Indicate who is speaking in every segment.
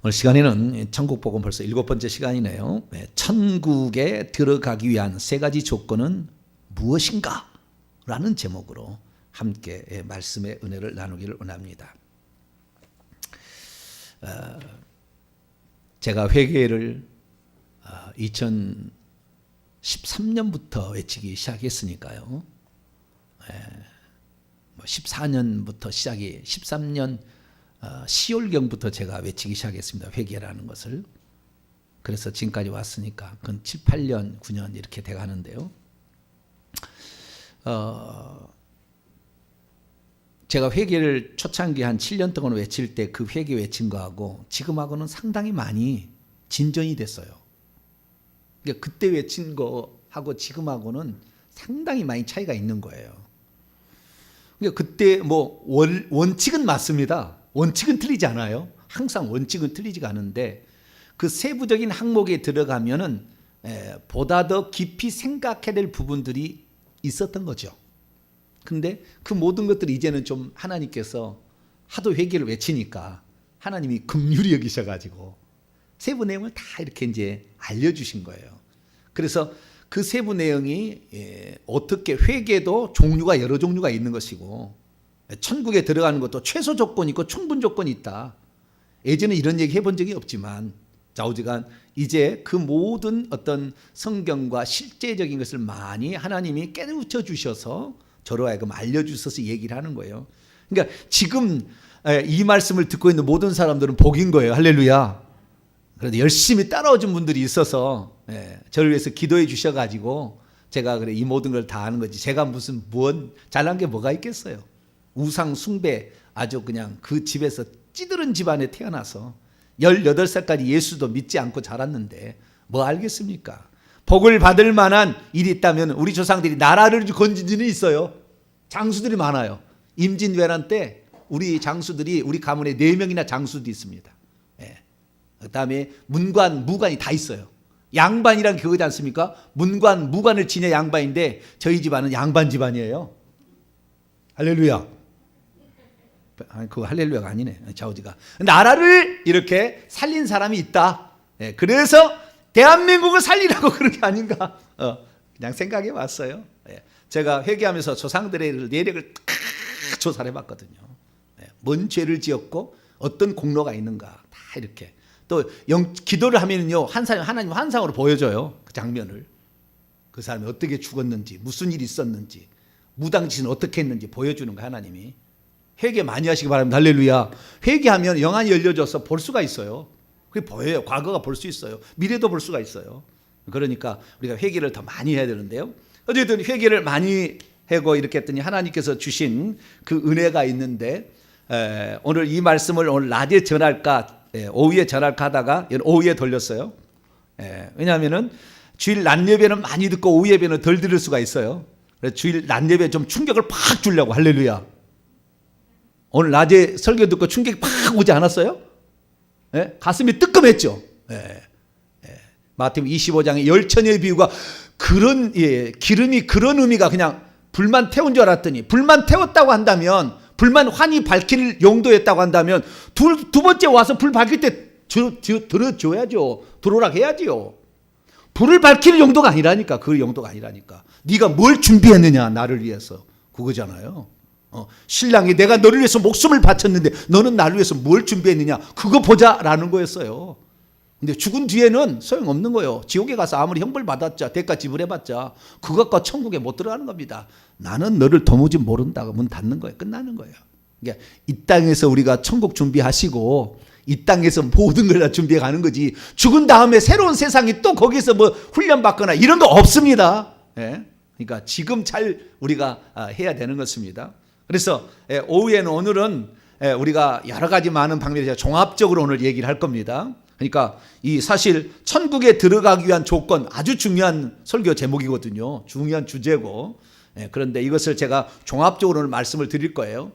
Speaker 1: 오늘 시간에는 천국복음 벌써 7번째 시간이네요. 천국에 들어가기 위한 3가지 조건은 무엇인가? 라는 제목으로 함께 말씀의 은혜를 나누기를 원합니다. 제가 회개를 2013년부터 외치기 시작했으니까요. 14년부터 시작이 13년 10월경부터 제가 외치기 시작했습니다. 회개라는 것을. 그래서 지금까지 왔으니까 그건 7, 8년, 9년 이렇게 돼가는데요. 제가 회개를 초창기 한 7년 동안 외칠 때 그 회개 외친 거하고 지금하고는 상당히 많이 진전이 됐어요. 그러니까 그때 외친 거하고 지금하고는 상당히 많이 차이가 있는 거예요. 그러니까 그때 원칙은 맞습니다. 원칙은 틀리지 않아요. 항상 원칙은 틀리지가 않은데 그 세부적인 항목에 들어가면은 보다 더 깊이 생각해야 될 부분들이 있었던 거죠. 근데 그 모든 것들이 이제는 좀 하나님께서 하도 회개를 외치니까 하나님이 긍휼히 여기셔가지고 세부 내용을 다 이렇게 이제 알려주신 거예요. 그래서 그 세부 내용이 어떻게 회개도 종류가 여러 종류가 있는 것이고 천국에 들어가는 것도 최소 조건이 있고 충분 조건이 있다. 예전에 이런 얘기 해본 적이 없지만 좌우지간 이제 그 모든 어떤 성경과 실제적인 것을 많이 하나님이 깨우쳐 주셔서 저로 하여금 알려주셔서 얘기를 하는 거예요. 그러니까 지금 이 말씀을 듣고 있는 모든 사람들은 복인 거예요. 할렐루야. 그래도 열심히 따라오신 분들이 있어서 저를 위해서 기도해 주셔가지고 제가 그래 이 모든 걸 다 하는 거지. 제가 무슨 잘난 게 뭐가 있겠어요. 우상 숭배 아주 그냥 그 집에서 찌들은 집안에 태어나서 18살까지 예수도 믿지 않고 자랐는데 뭐 알겠습니까? 복을 받을 만한 일이 있다면 우리 조상들이 나라를 건진 일이 있어요. 장수들이 많아요. 임진왜란 때 우리 장수들이 우리 가문에 4명이나 장수도 있습니다. 그다음에 문관, 무관이 다 있어요. 양반이란 게 그거지 않습니까? 문관, 무관을 지녀 양반인데 저희 집안은 양반 집안이에요. 할렐루야. 그거 할렐루야가 아니네. 좌우지가. 나라를 이렇게 살린 사람이 있다. 그래서 대한민국을 살리라고 그런 게 아닌가. 그냥 생각해 봤어요. 제가 회개하면서 조상들의 내력을 다 조사를 해봤거든요. 뭔 죄를 지었고 어떤 공로가 있는가 다 이렇게. 또 기도를 하면요 하나님 환상으로 보여줘요. 그 장면을. 그 사람이 어떻게 죽었는지 무슨 일이 있었는지 무당짓은 어떻게 했는지 보여주는 거 하나님이. 회개 많이 하시기 바랍니다. 할렐루야. 회개하면 영안이 열려져서 볼 수가 있어요. 그게 보여요. 과거가 볼 수 있어요. 미래도 볼 수가 있어요. 그러니까 우리가 회개를 더 많이 해야 되는데요. 어쨌든 회개를 많이 하고 이렇게 했더니 하나님께서 주신 그 은혜가 있는데 오늘 이 말씀을 오늘 낮에 전할까 오후에 전할까 하다가 오후에 돌렸어요. 왜냐하면은 주일 낮 예배는 많이 듣고 오후 예배는 덜 들을 수가 있어요. 그래서 주일 낮 예배에 좀 충격을 팍 주려고. 할렐루야. 오늘 낮에 설교 듣고 충격이 팍 오지 않았어요? 가슴이 뜨끔했죠. 마태복음 25장의 열처녀의 비유가 그런 기름이 그런 의미가 그냥 불만 태운 줄 알았더니 불만 태웠다고 한다면 불만 환히 밝힐 용도였다고 한다면 두 번째 와서 불 밝힐 때 들어줘야죠. 들어오라 해야지요. 불을 밝힐 용도가 아니라니까. 그 용도가 아니라니까. 네가 뭘 준비했느냐 나를 위해서 그거잖아요. 신랑이 내가 너를 위해서 목숨을 바쳤는데 너는 나를 위해서 뭘 준비했느냐 그거 보자라는 거였어요. 근데 죽은 뒤에는 소용없는 거예요. 지옥에 가서 아무리 형벌 받았자 대가 지불해봤자 그것과 천국에 못 들어가는 겁니다. 나는 너를 도무지 모른다고 문 닫는 거예요. 끝나는 거예요. 그러니까 이 땅에서 우리가 천국 준비하시고 이 땅에서 모든 걸 다 준비해 가는 거지 죽은 다음에 새로운 세상이 또 거기서 뭐 훈련받거나 이런 거 없습니다. 그러니까 지금 잘 우리가 해야 되는 것입니다. 그래서 오후에는 오늘은 우리가 여러 가지 많은 방면에서 종합적으로 오늘 얘기를 할 겁니다. 그러니까 이 사실 천국에 들어가기 위한 조건 아주 중요한 설교 제목이거든요. 중요한 주제고 그런데 이것을 제가 종합적으로 오늘 말씀을 드릴 거예요.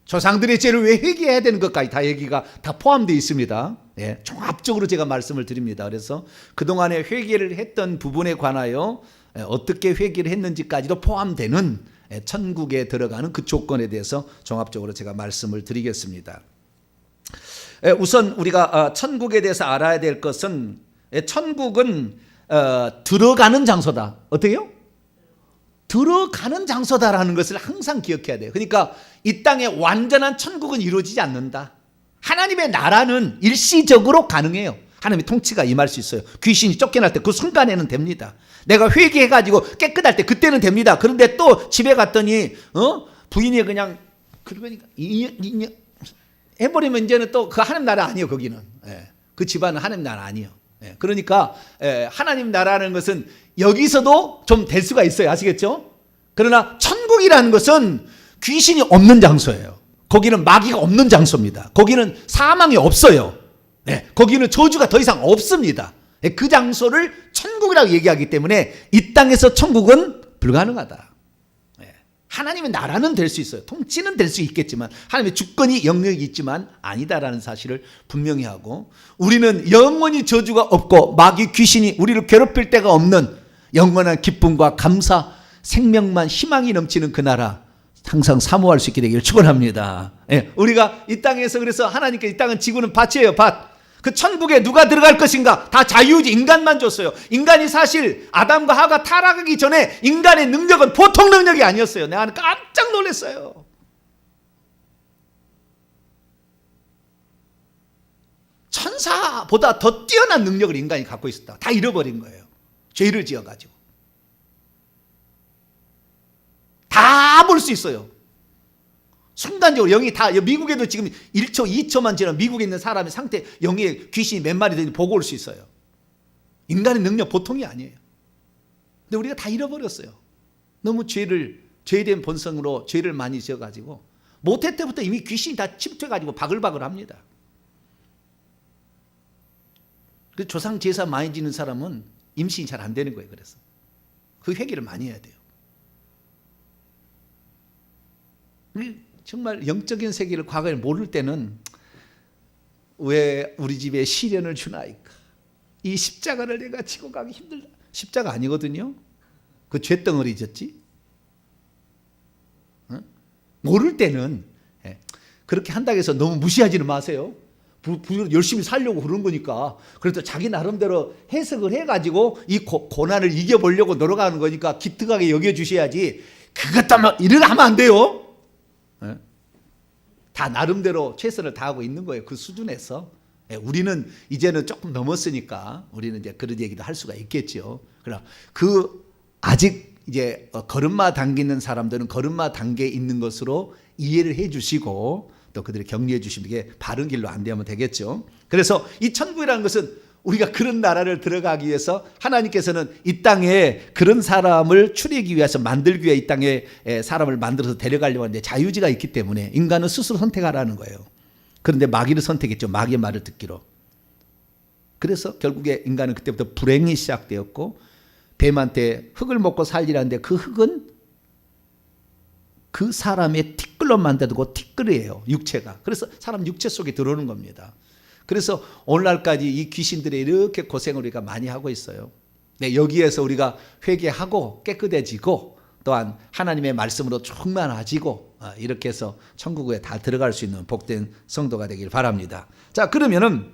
Speaker 1: 조상들의 죄를 왜 회개해야 되는 것까지 다 얘기가 다 포함되어 있습니다. 종합적으로 제가 말씀을 드립니다. 그래서 그동안에 회개를 했던 부분에 관하여 어떻게 회개를 했는지까지도 포함되는 천국에 들어가는 그 조건에 대해서 종합적으로 제가 말씀을 드리겠습니다. 우선 우리가 천국에 대해서 알아야 될 것은 천국은 들어가는 장소다. 어때요? 들어가는 장소다라는 것을 항상 기억해야 돼요. 그러니까 이 땅에 완전한 천국은 이루어지지 않는다. 하나님의 나라는 일시적으로 가능해요. 하나님의 통치가 임할 수 있어요. 귀신이 쫓겨날 때 그 순간에는 됩니다. 내가 회개해가지고 깨끗할 때 그때는 됩니다. 그런데 또 집에 갔더니 부인이 그냥 그러니까 해버리면 이제는 또 그 하나님 나라 아니에요. 거기는 그 집안은 하나님 나라 아니에요. 그러니까 하나님 나라는 것은 여기서도 좀 될 수가 있어요. 아시겠죠? 그러나 천국이라는 것은 귀신이 없는 장소예요. 거기는 마귀가 없는 장소입니다. 거기는 사망이 없어요. 거기는 저주가 더 이상 없습니다. 그 장소를 천국이라고 얘기하기 때문에 이 땅에서 천국은 불가능하다. 하나님의 나라는 될 수 있어요. 통치는 될 수 있겠지만 하나님의 주권이 영역이 있지만 아니다라는 사실을 분명히 하고, 우리는 영원히 저주가 없고 마귀 귀신이 우리를 괴롭힐 데가 없는 영원한 기쁨과 감사, 생명만 희망이 넘치는 그 나라 항상 사모할 수 있게 되기를 축원합니다. 우리가 이 땅에서 그래서 하나님께 이 땅은 지구는 밭이에요. 밭. 그 천국에 누가 들어갈 것인가? 다 자유지. 인간만 줬어요. 인간이 사실 아담과 하가 타락하기 전에 인간의 능력은 보통 능력이 아니었어요. 내가 깜짝 놀랐어요. 천사보다 더 뛰어난 능력을 인간이 갖고 있었다. 다 잃어버린 거예요. 죄를 지어가지고. 다 볼 수 있어요. 순간적으로 영이 다, 미국에도 지금 1초, 2초만 지나면 미국에 있는 사람의 상태, 영의 귀신이 몇 마리 되는지 보고 올 수 있어요. 인간의 능력 보통이 아니에요. 근데 우리가 다 잃어버렸어요. 너무 죄에 대한 본성으로 죄를 많이 지어가지고, 모태 때부터 이미 귀신이 다 침투해가지고 바글바글 합니다. 그 조상 제사 많이 지는 사람은 임신이 잘 안 되는 거예요. 그래서 그 회개를 많이 해야 돼요. 정말 영적인 세계를 과거에 모를 때는 왜 우리 집에 시련을 주나이까? 이 십자가를 내가 지고 가기 힘들다. 십자가 아니거든요. 그 죄덩어리 졌지. 모를 때는 그렇게 한다고 해서 너무 무시하지는 마세요. 열심히 살려고 그런 거니까. 그래도 자기 나름대로 해석을 해가지고 이 고난을 이겨보려고 노력하는 거니까 기특하게 여겨주셔야지. 그것도 이러고 하면 안 돼요. 다 나름대로 최선을 다하고 있는 거예요. 그 수준에서. 우리는 이제는 조금 넘었으니까 우리는 이제 그런 얘기도 할 수가 있겠죠. 그러나 아직 이제 걸음마 당기는 사람들은 걸음마 단계에 있는 것으로 이해를 해 주시고 또 그들을 격려해 주시면 이게 바른 길로 안내하면 되겠죠. 그래서 이 천국이라는 것은 우리가 그런 나라를 들어가기 위해서 하나님께서는 이 땅에 그런 사람을 추리기 위해서 만들기 위해 이 땅에 사람을 만들어서 데려가려고 하는데 자유지가 있기 때문에 인간은 스스로 선택하라는 거예요. 그런데 마귀를 선택했죠. 마귀의 말을 듣기로. 그래서 결국에 인간은 그때부터 불행이 시작되었고, 뱀한테 흙을 먹고 살리라는데 그 흙은 그 사람의 티끌로만 되고 티끌이에요. 육체가. 그래서 사람 육체 속에 들어오는 겁니다. 그래서 오늘날까지 이 귀신들이 이렇게 고생을 우리가 많이 하고 있어요. 여기에서 우리가 회개하고 깨끗해지고 또한 하나님의 말씀으로 충만해지고 이렇게 해서 천국에 다 들어갈 수 있는 복된 성도가 되길 바랍니다. 자, 그러면은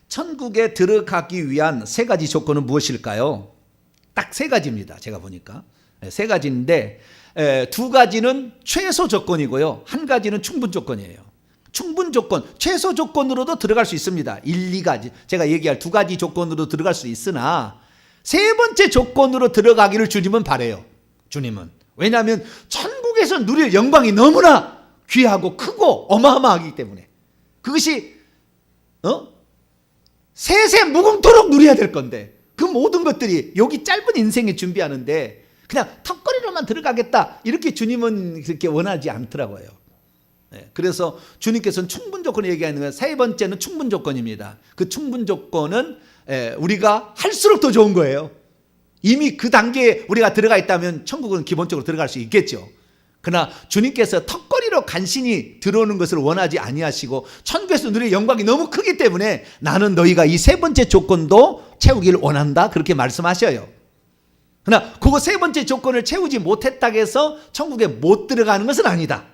Speaker 1: 천국에 들어가기 위한 세 가지 조건은 무엇일까요? 딱 세 가지입니다. 제가 보니까 세 가지인데 두 가지는 최소 조건이고요. 한 가지는 충분 조건이에요. 충분 조건, 최소 조건으로도 들어갈 수 있습니다. 1, 2가지. 제가 얘기할 두 가지 조건으로 들어갈 수 있으나 세 번째 조건으로 들어가기를 주님은 바래요. 주님은. 왜냐하면 천국에서 누릴 영광이 너무나 귀하고 크고 어마어마하기 때문에. 그것이 세세 무궁토록 누려야 될 건데 그 모든 것들이 여기 짧은 인생에 준비하는데 그냥 턱걸이로만 들어가겠다 이렇게 주님은 그렇게 원하지 않더라고요. 그래서 주님께서는 충분 조건을 얘기하는 거예요. 세 번째는 충분 조건입니다. 그 충분 조건은 우리가 할수록 더 좋은 거예요. 이미 그 단계에 우리가 들어가 있다면 천국은 기본적으로 들어갈 수 있겠죠. 그러나 주님께서 턱걸이로 간신히 들어오는 것을 원하지 아니하시고 천국에서 누릴 영광이 너무 크기 때문에 나는 너희가 이 세 번째 조건도 채우기를 원한다 그렇게 말씀하셔요. 그러나 그거 세 번째 조건을 채우지 못했다고 해서 천국에 못 들어가는 것은 아니다.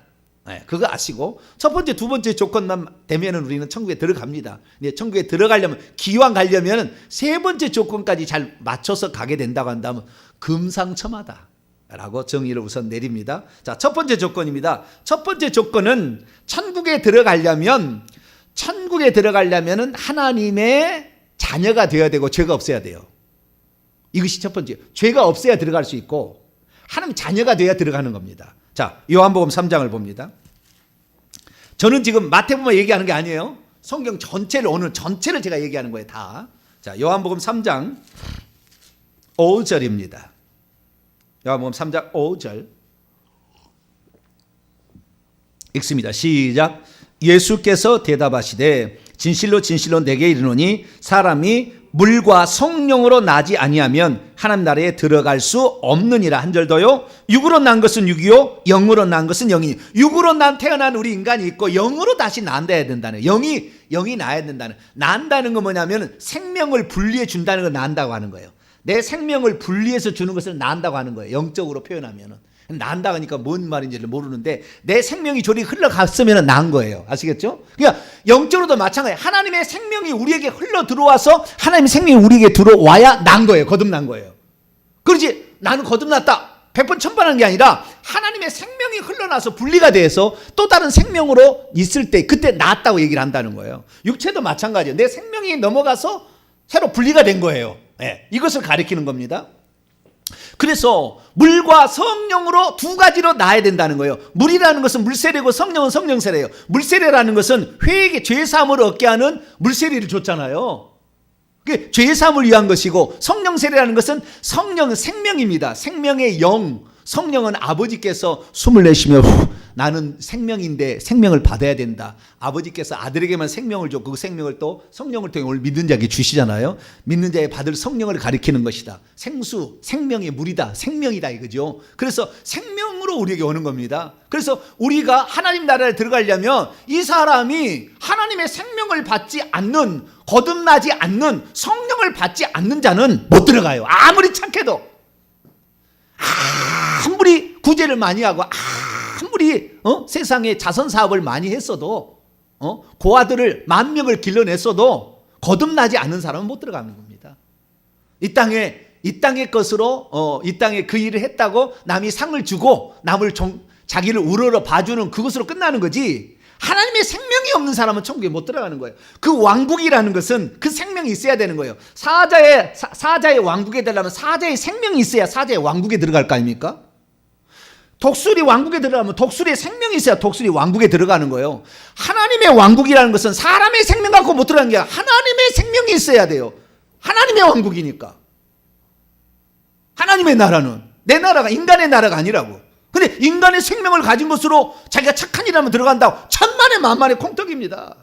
Speaker 1: 네, 그거 아시고 첫 번째, 두 번째 조건만 되면은 우리는 천국에 들어갑니다. 근데 천국에 들어가려면, 기왕 가려면은 세 번째 조건까지 잘 맞춰서 가게 된다고 한다면 금상첨화다라고 정의를 우선 내립니다. 자, 첫 번째 조건입니다. 첫 번째 조건은 천국에 들어가려면은 하나님의 자녀가 되어야 되고 죄가 없어야 돼요. 이것이 첫 번째. 죄가 없어야 들어갈 수 있고 하나님 자녀가 돼야 들어가는 겁니다. 자, 요한복음 3장을 봅니다. 저는 지금 마태복음만 얘기하는 게 아니에요. 성경 전체를, 오늘 전체를 제가 얘기하는 거예요, 다. 자, 요한복음 3장 5절입니다. 요한복음 3장 5절 읽습니다. 시작. 예수께서 대답하시되 진실로 진실로 내게 이르노니 사람이 물과 성령으로 나지 아니하면 하나님 나라에 들어갈 수 없느니라. 한 절 더요. 육으로 난 것은 육이요 영으로 난 것은 영이니. 육으로 태어난 우리 인간이 있고 영으로 다시 난다야 된다는, 영이 나야 된다는. 난다는 건 뭐냐면 생명을 분리해 준다는 걸 난다고 하는 거예요. 내 생명을 분리해서 주는 것을 난다고 하는 거예요. 영적으로 표현하면은. 난다 하니까 뭔 말인지를 모르는데 내 생명이 저리 흘러갔으면 난 거예요. 아시겠죠? 그러니까 영적으로도 마찬가지예요. 하나님의 생명이 우리에게 흘러 들어와서 하나님의 생명이 우리에게 들어와야 난 거예요. 거듭난 거예요. 그렇지 나는 거듭났다 100번 1000번 하는 게 아니라 하나님의 생명이 흘러나서 분리가 돼서 또 다른 생명으로 있을 때 그때 낫다고 얘기를 한다는 거예요. 육체도 마찬가지예요. 내 생명이 넘어가서 새로 분리가 된 거예요. 네, 이것을 가리키는 겁니다. 그래서 물과 성령으로 두 가지로 나야 된다는 거예요. 물이라는 것은 물세례고 성령은 성령세례예요. 물세례라는 것은 회개, 죄사함을 얻게 하는 물세례를 줬잖아요. 그게 죄사함을 위한 것이고, 성령세례라는 것은 성령은 생명입니다. 생명의 영, 성령은 아버지께서 숨을 내쉬며 나는 생명인데 생명을 받아야 된다. 아버지께서 아들에게만 생명을 줘. 그 생명을 또 성령을 통해 오늘 믿는 자에게 주시잖아요. 믿는 자에 받을 성령을 가리키는 것이다. 생수, 생명의 물이다. 생명이다 이거죠. 그래서 생명으로 우리에게 오는 겁니다. 그래서 우리가 하나님 나라에 들어가려면 이 사람이 하나님의 생명을 받지 않는, 거듭나지 않는, 성령을 받지 않는 자는 못 들어가요. 아무리 착해도, 아무리 구제를 많이 하고, 아무리 세상에 자선 사업을 많이 했어도, 고아들을 10,000명을 길러냈어도 거듭나지 않는 사람은 못 들어가는 겁니다. 이 땅의 것으로 이 땅에 그 일을 했다고 남이 상을 주고 남을 자기를 우러러 봐주는 그것으로 끝나는 거지, 하나님의 생명이 없는 사람은 천국에 못 들어가는 거예요. 그 왕국이라는 것은 그 생명이 있어야 되는 거예요. 사자의 왕국에 들어가면 사자의 생명이 있어야 사자의 왕국에 들어갈 거 아닙니까? 독수리 왕국에 들어가면 독수리의 생명이 있어야 독수리 왕국에 들어가는 거예요. 하나님의 왕국이라는 것은 사람의 생명 갖고 못 들어가는 게 아니라 하나님의 생명이 있어야 돼요. 하나님의 왕국이니까. 하나님의 나라는, 내 나라가 인간의 나라가 아니라고. 근데 인간의 생명을 가진 것으로 자기가 착한 일 하면 들어간다고 천만에 만만의 콩떡입니다.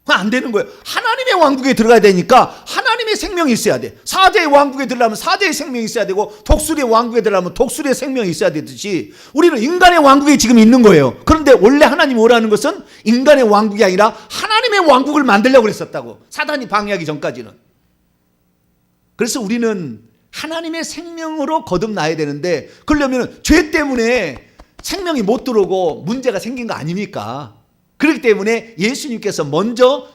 Speaker 1: 안 되는 거예요. 하나님의 왕국에 들어가야 되니까 하나님의 생명이 있어야 돼. 사자의 왕국에 들어가면 사자의 생명이 있어야 되고, 독수리의 왕국에 들어가면 독수리의 생명이 있어야 되듯이 우리는 인간의 왕국에 지금 있는 거예요. 그런데 원래 하나님이 오라는 것은 인간의 왕국이 아니라 하나님의 왕국을 만들려고 그랬었다고, 사단이 방해하기 전까지는. 그래서 우리는 하나님의 생명으로 거듭나야 되는데, 그러려면 죄 때문에 생명이 못 들어오고 문제가 생긴 거 아닙니까? 그렇기 때문에 예수님께서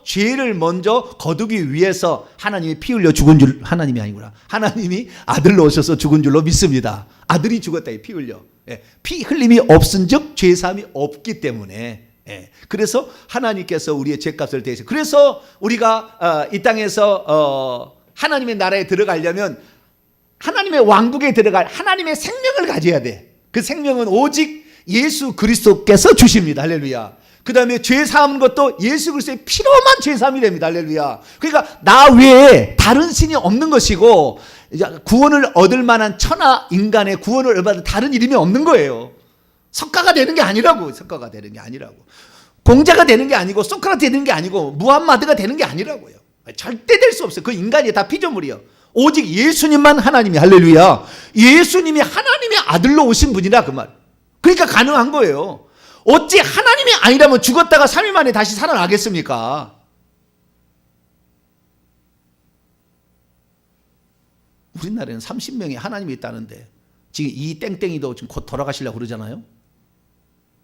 Speaker 1: 죄를 먼저 거두기 위해서 하나님이 피 흘려 죽은 줄, 하나님이 아니구나, 하나님이 아들로 오셔서 죽은 줄로 믿습니다. 아들이 죽었다, 피 흘려. 피 흘림이 없은 즉 죄사함이 없기 때문에. 그래서 하나님께서 우리의 죄값을 대신, 그래서 우리가 이 땅에서 하나님의 나라에 들어가려면 하나님의 왕국에 들어갈 하나님의 생명을 가져야 돼. 그 생명은 오직 예수 그리스도께서 주십니다. 할렐루야. 그 다음에 죄 사하는 것도 예수 그리스도의 피로만 죄 사함이 됩니다. 할렐루야. 그러니까 나 외에 다른 신이 없는 것이고, 구원을 얻을 만한 천하 인간의 구원을 얻을 다른 이름이 없는 거예요. 석가가 되는 게 아니라고. 석가가 되는 게 아니라고. 공자가 되는 게 아니고, 소크라테 되는 게 아니고, 무함마드가 되는 게 아니라고요. 절대 될 수 없어요. 그 인간이 다 피조물이요. 오직 예수님만 하나님이, 할렐루야. 예수님이 하나님의 아들로 오신 분이라 그 말. 그러니까 가능한 거예요. 어찌 하나님이 아니라면 죽었다가 3일 만에 다시 살아나겠습니까? 우리나라에는 30명이 하나님이 있다는데 지금 이 땡땡이도 지금 곧 돌아가시려고 그러잖아요.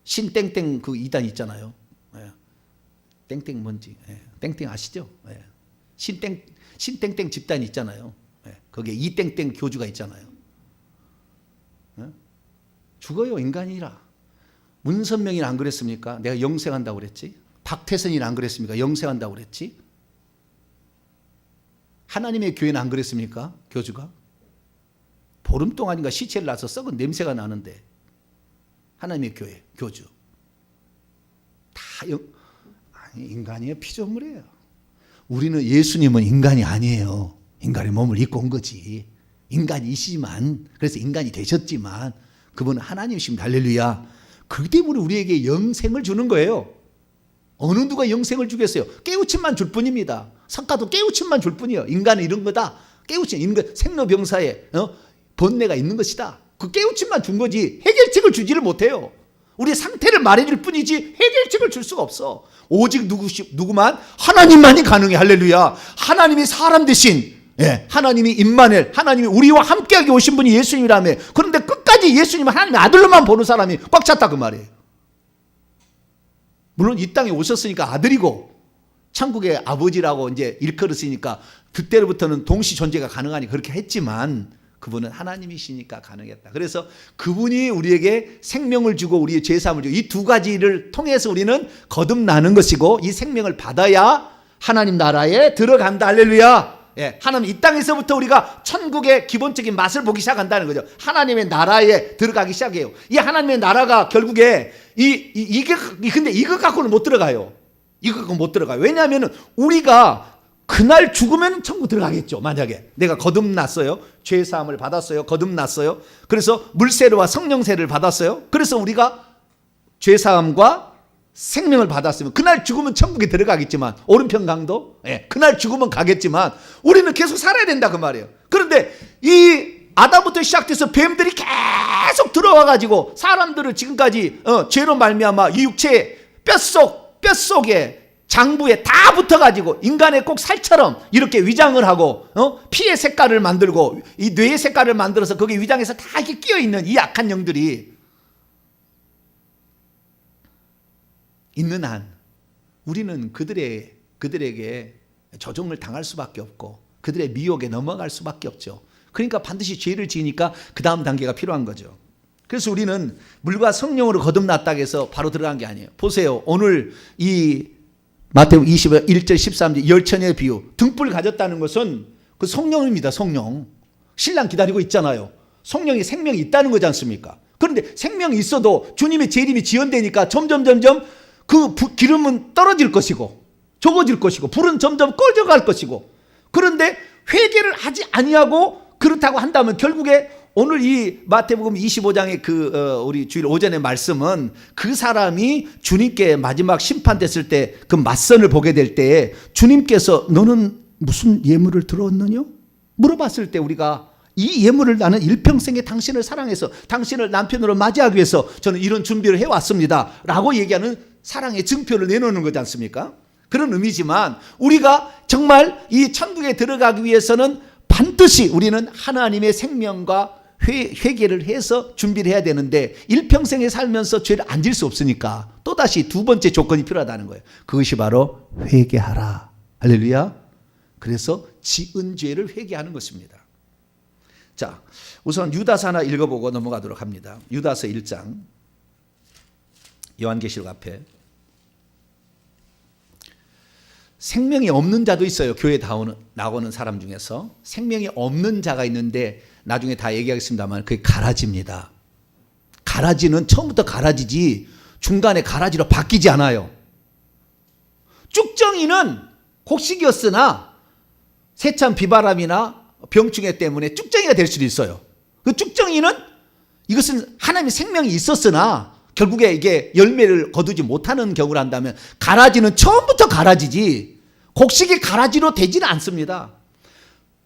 Speaker 1: 신땡땡 그 이단 있잖아요. 예. 땡땡 뭔지. 예. 땡땡 아시죠? 예. 신땡땡 집단 있잖아요. 예. 거기에 이땡땡 교주가 있잖아요. 예? 죽어요, 인간이라. 문선명이는 안 그랬습니까? 내가 영생한다고 그랬지. 박태선이는 안 그랬습니까? 영생한다고 그랬지. 하나님의 교회는 안 그랬습니까? 교주가 보름 동안인가 시체를 놔서 썩은 냄새가 나는데 하나님의 교회 교주 다 아니, 인간이에요. 피조물이에요. 우리는 예수님은 인간이 아니에요. 인간의 몸을 입고 온 거지. 인간이시지만, 그래서 인간이 되셨지만 그분은 하나님이십니다. 할렐루야. 그 때문에 우리에게 영생을 주는 거예요. 어느 누가 영생을 주겠어요? 깨우침만 줄 뿐입니다. 석가도 깨우침만 줄 뿐이에요. 인간은 이런 거다. 깨우침, 인간 생로병사에 번뇌가 있는 것이다. 그 깨우침만 준 거지 해결책을 주지를 못해요. 우리 상태를 말해줄 뿐이지 해결책을 줄 수가 없어. 오직 누구만? 하나님만이 가능해. 할렐루야. 하나님이 사람 대신, 예, 하나님이 임마누엘, 하나님이 우리와 함께하게 오신 분이 예수님이라며. 그런데 끝까지 예수님은 하나님의 아들로만 보는 사람이 꽉 찼다 그 말이에요. 물론 이 땅에 오셨으니까 아들이고 천국의 아버지라고 이제 일컬었으니까 그때로부터는 동시 존재가 가능하니 그렇게 했지만 그분은 하나님이시니까 가능했다. 그래서 그분이 우리에게 생명을 주고 우리의 죄사함을 주고 이 두 가지를 통해서 우리는 거듭나는 것이고 이 생명을 받아야 하나님 나라에 들어간다. 할렐루야. 예, 하나님 이 땅에서부터 우리가 천국의 기본적인 맛을 보기 시작한다는 거죠. 하나님의 나라에 들어가기 시작해요. 이 하나님의 나라가 결국에 근데 이거 갖고는 못 들어가요. 이거 갖고 못 들어가요. 왜냐하면 우리가 그날 죽으면 천국 들어가겠죠. 만약에 내가 거듭났어요. 죄사함을 받았어요. 거듭났어요. 그래서 물세례와 성령세를 받았어요. 그래서 우리가 죄사함과 생명을 받았으면 그날 죽으면 천국에 들어가겠지만 오른편 강도, 예, 그날 죽으면 가겠지만 우리는 계속 살아야 된다 그 말이에요. 그런데 이 아담부터 시작돼서 뱀들이 계속 들어와 가지고 사람들을 지금까지 죄로 말미암아 이 육체의 뼛속에 장부에 다 붙어가지고 인간의 꼭 살처럼 이렇게 위장을 하고 피의 색깔을 만들고 이 뇌의 색깔을 만들어서 거기에 위장해서 다 이렇게 끼어있는 이 악한 영들이 있는 한 우리는 그들에게 조종을 당할 수밖에 없고 그들의 미혹에 넘어갈 수밖에 없죠. 그러니까 반드시 죄를 지으니까 그 다음 단계가 필요한 거죠. 그래서 우리는 물과 성령으로 거듭났다고 해서 바로 들어간 게 아니에요. 보세요. 오늘 이 마태복음 21절 13절 열처녀의 비유, 등불 가졌다는 것은 그 성령입니다. 성령. 신랑 기다리고 있잖아요. 성령이 생명이 있다는 거지 않습니까? 그런데 생명이 있어도 주님의 재림이 지연되니까 점점 그 기름은 떨어질 것이고 적어질 것이고 불은 점점 꺼져갈 것이고, 그런데 회개를 하지 아니하고 그렇다고 한다면 결국에 오늘 이 마태복음 25장의 우리 주일 오전의 말씀은 그 사람이 주님께 마지막 심판됐을 때 그 맞선을 보게 될 때 주님께서 너는 무슨 예물을 들어왔느냐? 물어봤을 때 우리가 이 예물을 나는 일평생에 당신을 사랑해서 당신을 남편으로 맞이하기 위해서 저는 이런 준비를 해왔습니다 라고 얘기하는 사랑의 증표를 내놓는 거지 않습니까? 그런 의미지만 우리가 정말 이 천국에 들어가기 위해서는 반드시 우리는 하나님의 생명과 회개를 해서 준비를 해야 되는데 일평생에 살면서 죄를 안 질 수 없으니까 또다시 두 번째 조건이 필요하다는 거예요. 그것이 바로 회개하라. 할렐루야. 그래서 지은 죄를 회개하는 것입니다. 자, 우선 유다서 하나 읽어보고 넘어가도록 합니다. 유다서 1장 요한계시록 앞에 생명이 없는 자도 있어요. 교회에 나오는 사람 중에서 생명이 없는 자가 있는데 나중에 다 얘기하겠습니다만 그게 가라지입니다. 가라지는 처음부터 가라지지 중간에 가라지로 바뀌지 않아요. 쭉정이는 곡식이었으나 세찬 비바람이나 병충해 때문에 쭉정이가 될 수도 있어요. 그 쭉정이는 이것은 하나님의 생명이 있었으나 결국에 이게 열매를 거두지 못하는 경우를 한다면 가라지는 처음부터 가라지지 곡식이 가라지로 되지는 않습니다.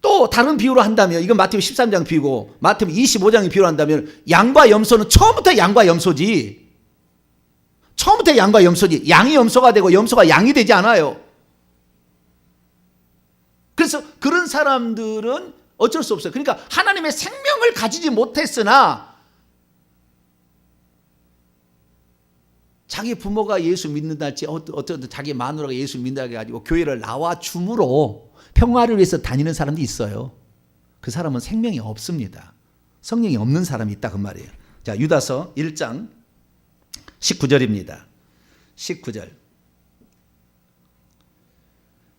Speaker 1: 또 다른 비유로 한다면 이건 마태복음 13장 비유고 마태복음 25장의 비유로 한다면 양과 염소는 처음부터 양과 염소지. 처음부터 양과 염소지. 양이 염소가 되고 염소가 양이 되지 않아요. 그래서 그런 사람들은 어쩔 수 없어요. 그러니까 하나님의 생명을 가지지 못했으나 자기 부모가 예수 믿는다 할지 어떤 자기 마누라가 예수 믿는다 해가지고 교회를 나와 줌으로 평화를 위해서 다니는 사람도 있어요. 그 사람은 생명이 없습니다. 성령이 없는 사람이 있다 그 말이에요. 자, 유다서 1장 19절입니다. 19절.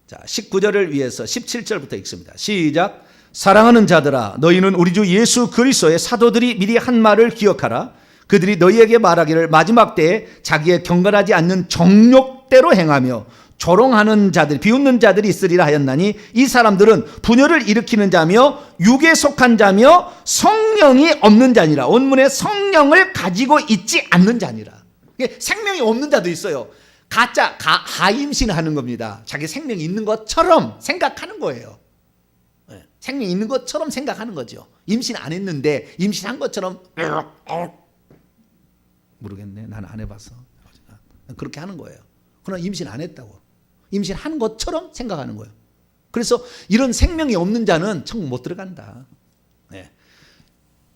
Speaker 1: 자, 19절을 위해서 17절부터 읽습니다. 시작. 사랑하는 자들아, 너희는 우리 주 예수 그리스도의 사도들이 미리 한 말을 기억하라. 그들이 너희에게 말하기를 마지막 때에 자기의 경건하지 않는 정욕대로 행하며 조롱하는 자들, 비웃는 자들이 있으리라 하였나니 이 사람들은 분열을 일으키는 자며 육에 속한 자며 성령이 없는 자니라. 원문에 성령을 가지고 있지 않는 자니라. 생명이 없는 자도 있어요. 가임신하는 겁니다. 자기 생명이 있는 것처럼 생각하는 거예요. 생명이 있는 것처럼 생각하는 거죠. 임신 안 했는데 임신한 것처럼 모르겠네. 나는 안 해봐서. 그렇게 하는 거예요. 그러나 임신 안 했다고. 임신한 것처럼 생각하는 거예요. 그래서 이런 생명이 없는 자는 천국 못 들어간다. 네.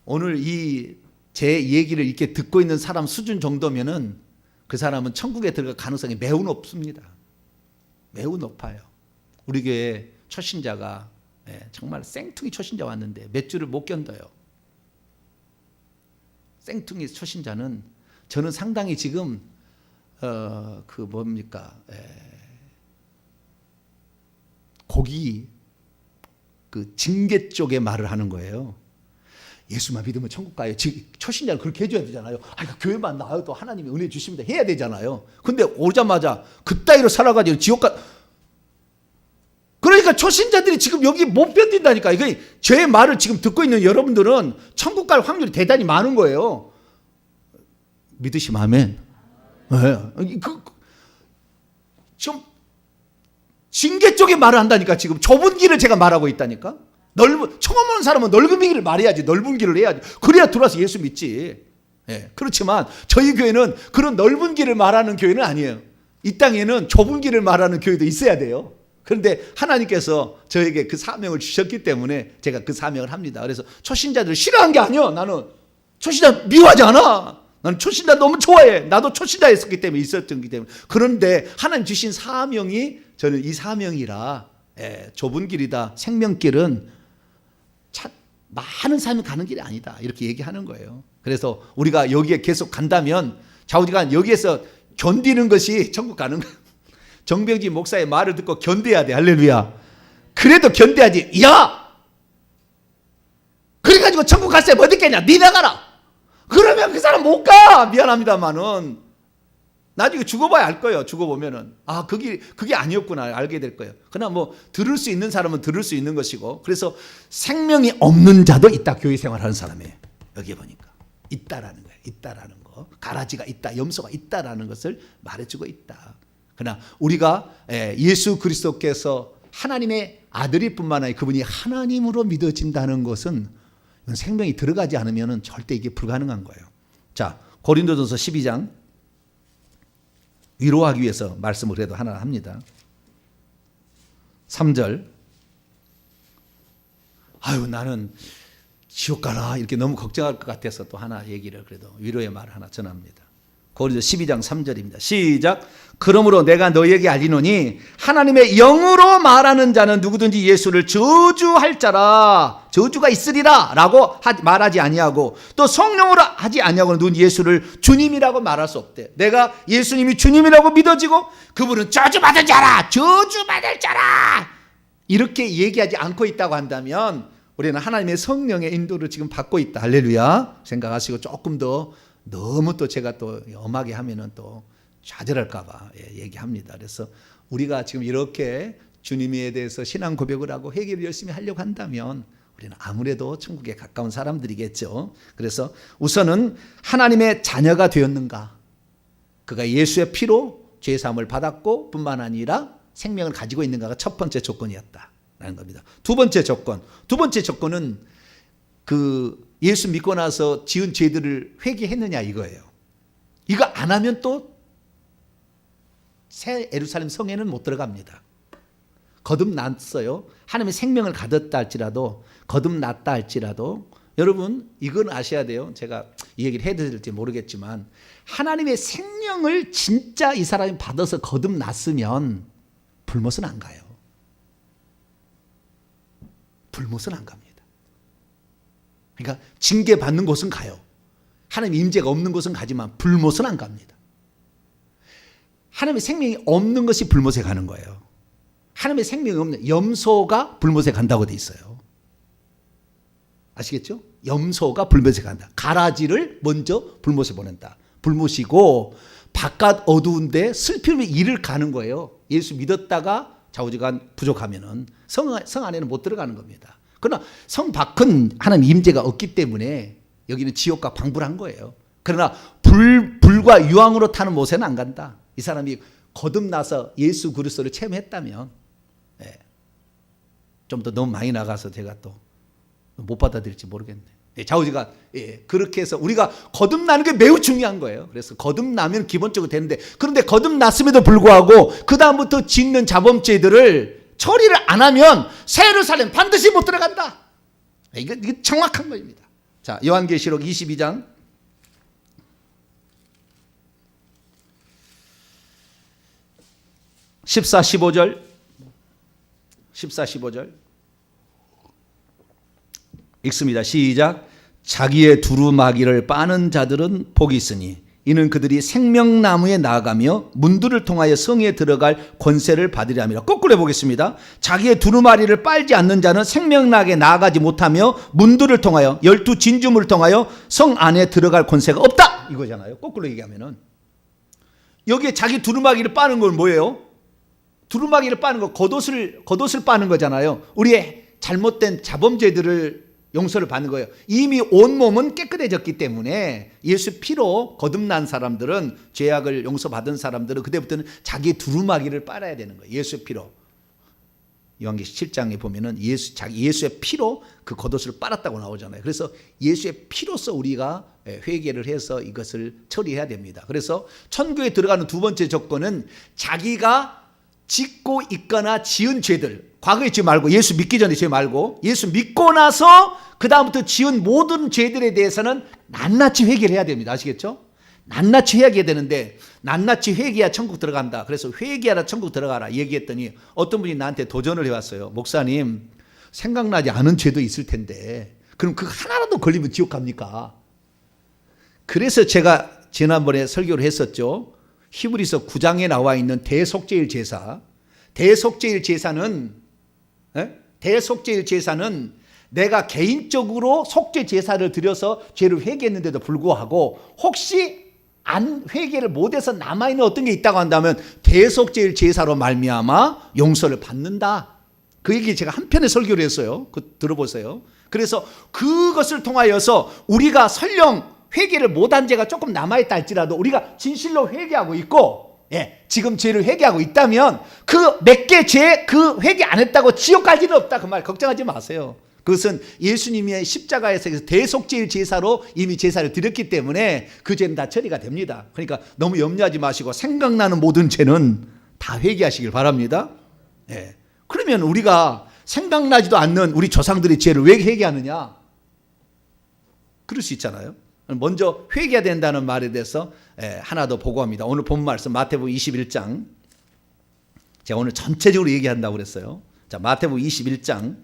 Speaker 1: 오늘 이 제 얘기를 이렇게 듣고 있는 사람 수준 정도면은 그 사람은 천국에 들어갈 가능성이 매우 높습니다. 매우 높아요. 우리 교회 초신자가 정말 생뚱이 초신자 왔는데 몇 주를 못 견뎌요. 생뚱이 초신자는 저는 상당히 지금 고기 그 징계 쪽의 말을 하는 거예요. 예수만 믿으면 천국 가요. 초신자는 그렇게 해줘야 되잖아요. 교회만 나와도 하나님이 은혜 주십니다 해야 되잖아요. 근데 오자마자 그따위로 살아가지고 지옥 가. 그러니까 초신자들이 지금 여기 못 견딘다니까. 이게 제 말을 지금 듣고 있는 여러분들은 천국 갈 확률이 대단히 많은 거예요. 믿으시면 아멘. 네. 좀 징계 쪽에 말을 한다니까. 지금 좁은 길을 제가 말하고 있다니까. 처음 오는 사람은 넓은 길을 말해야지. 넓은 길을 해야지. 그래야 들어와서 예수 믿지. 그렇지만 저희 교회는 그런 넓은 길을 말하는 교회는 아니에요. 이 땅에는 좁은 길을 말하는 교회도 있어야 돼요. 그런데 하나님께서 저에게 그 사명을 주셨기 때문에 제가 그 사명을 합니다. 그래서 초신자들을 싫어한 게 아니에요. 나는 초신자 미워하지 않아. 나는 초신자 너무 좋아해. 나도 초신자였기 때문에 있었기 때문에. 그런데 하나님 주신 사명이 저는 이 사명이라 좁은 길이다. 생명길은 많은 사람이 가는 길이 아니다. 이렇게 얘기하는 거예요. 그래서 우리가 여기에 계속 간다면 좌우지간 여기에서 견디는 것이 천국 가는 거예요. 정병지 목사의 말을 듣고 견뎌야 돼. 할렐루야. 그래도 견뎌야지. 야! 그래가지고 천국 갈 사람 어디 있겠냐? 니 나가라. 그러면 그 사람 못 가. 미안합니다만은 나중에 죽어봐야 알 거예요. 죽어보면은 그게 아니었구나 알게 될 거예요. 그러나 뭐 들을 수 있는 사람은 들을 수 있는 것이고, 그래서 생명이 없는 자도 있다. 교회 생활하는 사람이 여기 보니까 있다라는 거예요. 있다라는 거. 가라지가 있다, 염소가 있다라는 것을 말해주고 있다. 그러나 우리가 예수 그리스도께서 하나님의 아들일 뿐만 아니라 그분이 하나님으로 믿어진다는 것은 생명이 들어가지 않으면 절대 이게 불가능한 거예요. 자, 고린도전서 12장 위로하기 위해서 말씀을 그래도 하나 합니다. 3절. 나는 지옥 가나 이렇게 너무 걱정할 것 같아서 또 하나 얘기를 그래도 위로의 말을 하나 전합니다. 고린도서 12장 3절입니다. 시작. 그러므로 내가 너희에게 알리노니 하나님의 영으로 말하는 자는 누구든지 예수를 저주할 자라, 저주가 있으리라 라고 말하지 아니하고, 또 성령으로 하지 아니하고는 누군 예수를 주님이라고 말할 수 없대. 내가 예수님이 주님이라고 믿어지고 그분은 저주받은 자라, 저주받을 자라 이렇게 얘기하지 않고 있다고 한다면 우리는 하나님의 성령의 인도를 지금 받고 있다. 할렐루야. 생각하시고 조금 더 너무 또 제가 또 엄하게 하면은 또 좌절할까봐 얘기합니다. 그래서 우리가 지금 이렇게 주님에 대해서 신앙 고백을 하고 회개를 열심히 하려고 한다면 우리는 아무래도 천국에 가까운 사람들이겠죠. 그래서 우선은 하나님의 자녀가 되었는가, 그가 예수의 피로 죄 사함을 받았고 뿐만 아니라 생명을 가지고 있는가가 첫 번째 조건이었다라는 겁니다. 두 번째 조건은 그 예수 믿고 나서 지은 죄들을 회개했느냐 이거예요. 이거 안 하면 또 새 예루살렘 성에는 못 들어갑니다. 거듭났어요. 하나님의 생명을 가졌다 할지라도, 거듭났다 할지라도, 여러분 이건 아셔야 돼요. 제가 이 얘기를 해야 될지 모르겠지만 하나님의 생명을 진짜 이 사람이 받아서 거듭났으면 불못은 안 가요. 불못은 안 갑니다. 그러니까 징계받는 곳은 가요. 하나님 임재가 없는 곳은 가지만 불못은 안 갑니다. 하나님의 생명이 없는 것이 불못에 가는 거예요. 하나님의 생명이 없는 염소가 불못에 간다고 돼 있어요. 아시겠죠? 염소가 불못에 간다. 가라지를 먼저 불못에 보낸다. 불못이고 바깥 어두운데 슬픔의 일을 가는 거예요. 예수 믿었다가 좌우지간 부족하면은 성 안에는 못 들어가는 겁니다. 그러나 성 밖은 하나님 임재가 없기 때문에 여기는 지옥과 방불한 거예요. 그러나 불과 유황으로 타는 못에는 안 간다. 이 사람이 거듭나서 예수 그리스도를 체험했다면 좀 더 너무 많이 나가서 제가 또 못 받아들일지 모르겠네. 좌우지간 그렇게 해서 우리가 거듭나는 게 매우 중요한 거예요. 그래서 거듭나면 기본적으로 되는데 그런데 거듭났음에도 불구하고 그 다음부터 짓는 자범죄들을 처리를 안 하면 새 예루살렘 반드시 못 들어간다. 이게 정확한 거입니다. 자, 요한계시록 22장 14, 15절 14, 15절 읽습니다. 시작. 자기의 두루마기를 빠는 자들은 복이 있으니 이는 그들이 생명나무에 나아가며 문들을 통하여 성에 들어갈 권세를 받으려 함이라. 거꾸로 해보겠습니다. 자기의 두루마리를 빨지 않는 자는 생명나무에 나아가지 못하며 문들을 통하여 12 진주물을 통하여 성 안에 들어갈 권세가 없다 이거잖아요. 거꾸로 얘기하면은 여기에 자기 두루마기를 빠는 건 뭐예요? 두루마기를 빠는 거 겉옷을 빠는 거잖아요. 우리의 잘못된 자범죄들을 용서를 받는 거예요. 이미 온몸은 깨끗해졌기 때문에 예수 피로 거듭난 사람들은 죄악을 용서받은 사람들은 그때부터는 자기의 두루마기를 빨아야 되는 거예요. 예수 피로. 요한계시록 7장에 보면은 예수의 피로 그 겉옷을 빨았다고 나오잖아요. 그래서 예수의 피로서 우리가 회개를 해서 이것을 처리해야 됩니다. 그래서 천국에 들어가는 두 번째 조건은 자기가 짓고 있거나 지은 죄들, 과거에 죄 말고 예수 믿기 전에 죄 말고 예수 믿고 나서 그 다음부터 지은 모든 죄들에 대해서는 낱낱이 회개를 해야 됩니다. 아시겠죠? 낱낱이 회개해야 되는데 낱낱이 회개해야 천국 들어간다. 그래서 회개하라 천국 들어가라 얘기했더니 어떤 분이 나한테 도전을 해왔어요. 목사님, 생각나지 않은 죄도 있을 텐데 그럼 그 하나라도 걸리면 지옥 갑니까? 그래서 제가 지난번에 설교를 했었죠. 히브리서 9장에 나와 있는 대속죄일 제사. 대속죄일 제사는 내가 개인적으로 속죄 제사를 드려서 죄를 회개했는데도 불구하고 혹시 안 회개를 못해서 남아있는 어떤 게 있다고 한다면 대속죄일 제사로 말미암아 용서를 받는다. 그 얘기 제가 한 편의 설교를 했어요. 들어보세요. 그래서 그것을 통하여서 우리가 설령 회개를 못한 죄가 조금 남아있다 할지라도 우리가 진실로 회개하고 있고 지금 죄를 회개하고 있다면 그 몇 개 죄 그 회개 안 했다고 지옥 갈 일은 없다. 그 말 걱정하지 마세요. 그것은 예수님의 십자가에서 대속죄일 제사로 이미 제사를 드렸기 때문에 그 죄는 다 처리가 됩니다. 그러니까 너무 염려하지 마시고 생각나는 모든 죄는 다 회개하시길 바랍니다. 그러면 우리가 생각나지도 않는 우리 조상들의 죄를 왜 회개하느냐? 그럴 수 있잖아요. 먼저 회개해야 된다는 말에 대해서 하나 더 보고합니다. 오늘 본 말씀 마태복음 21장. 제가 오늘 전체적으로 얘기한다고 그랬어요. 자, 마태복음 21장.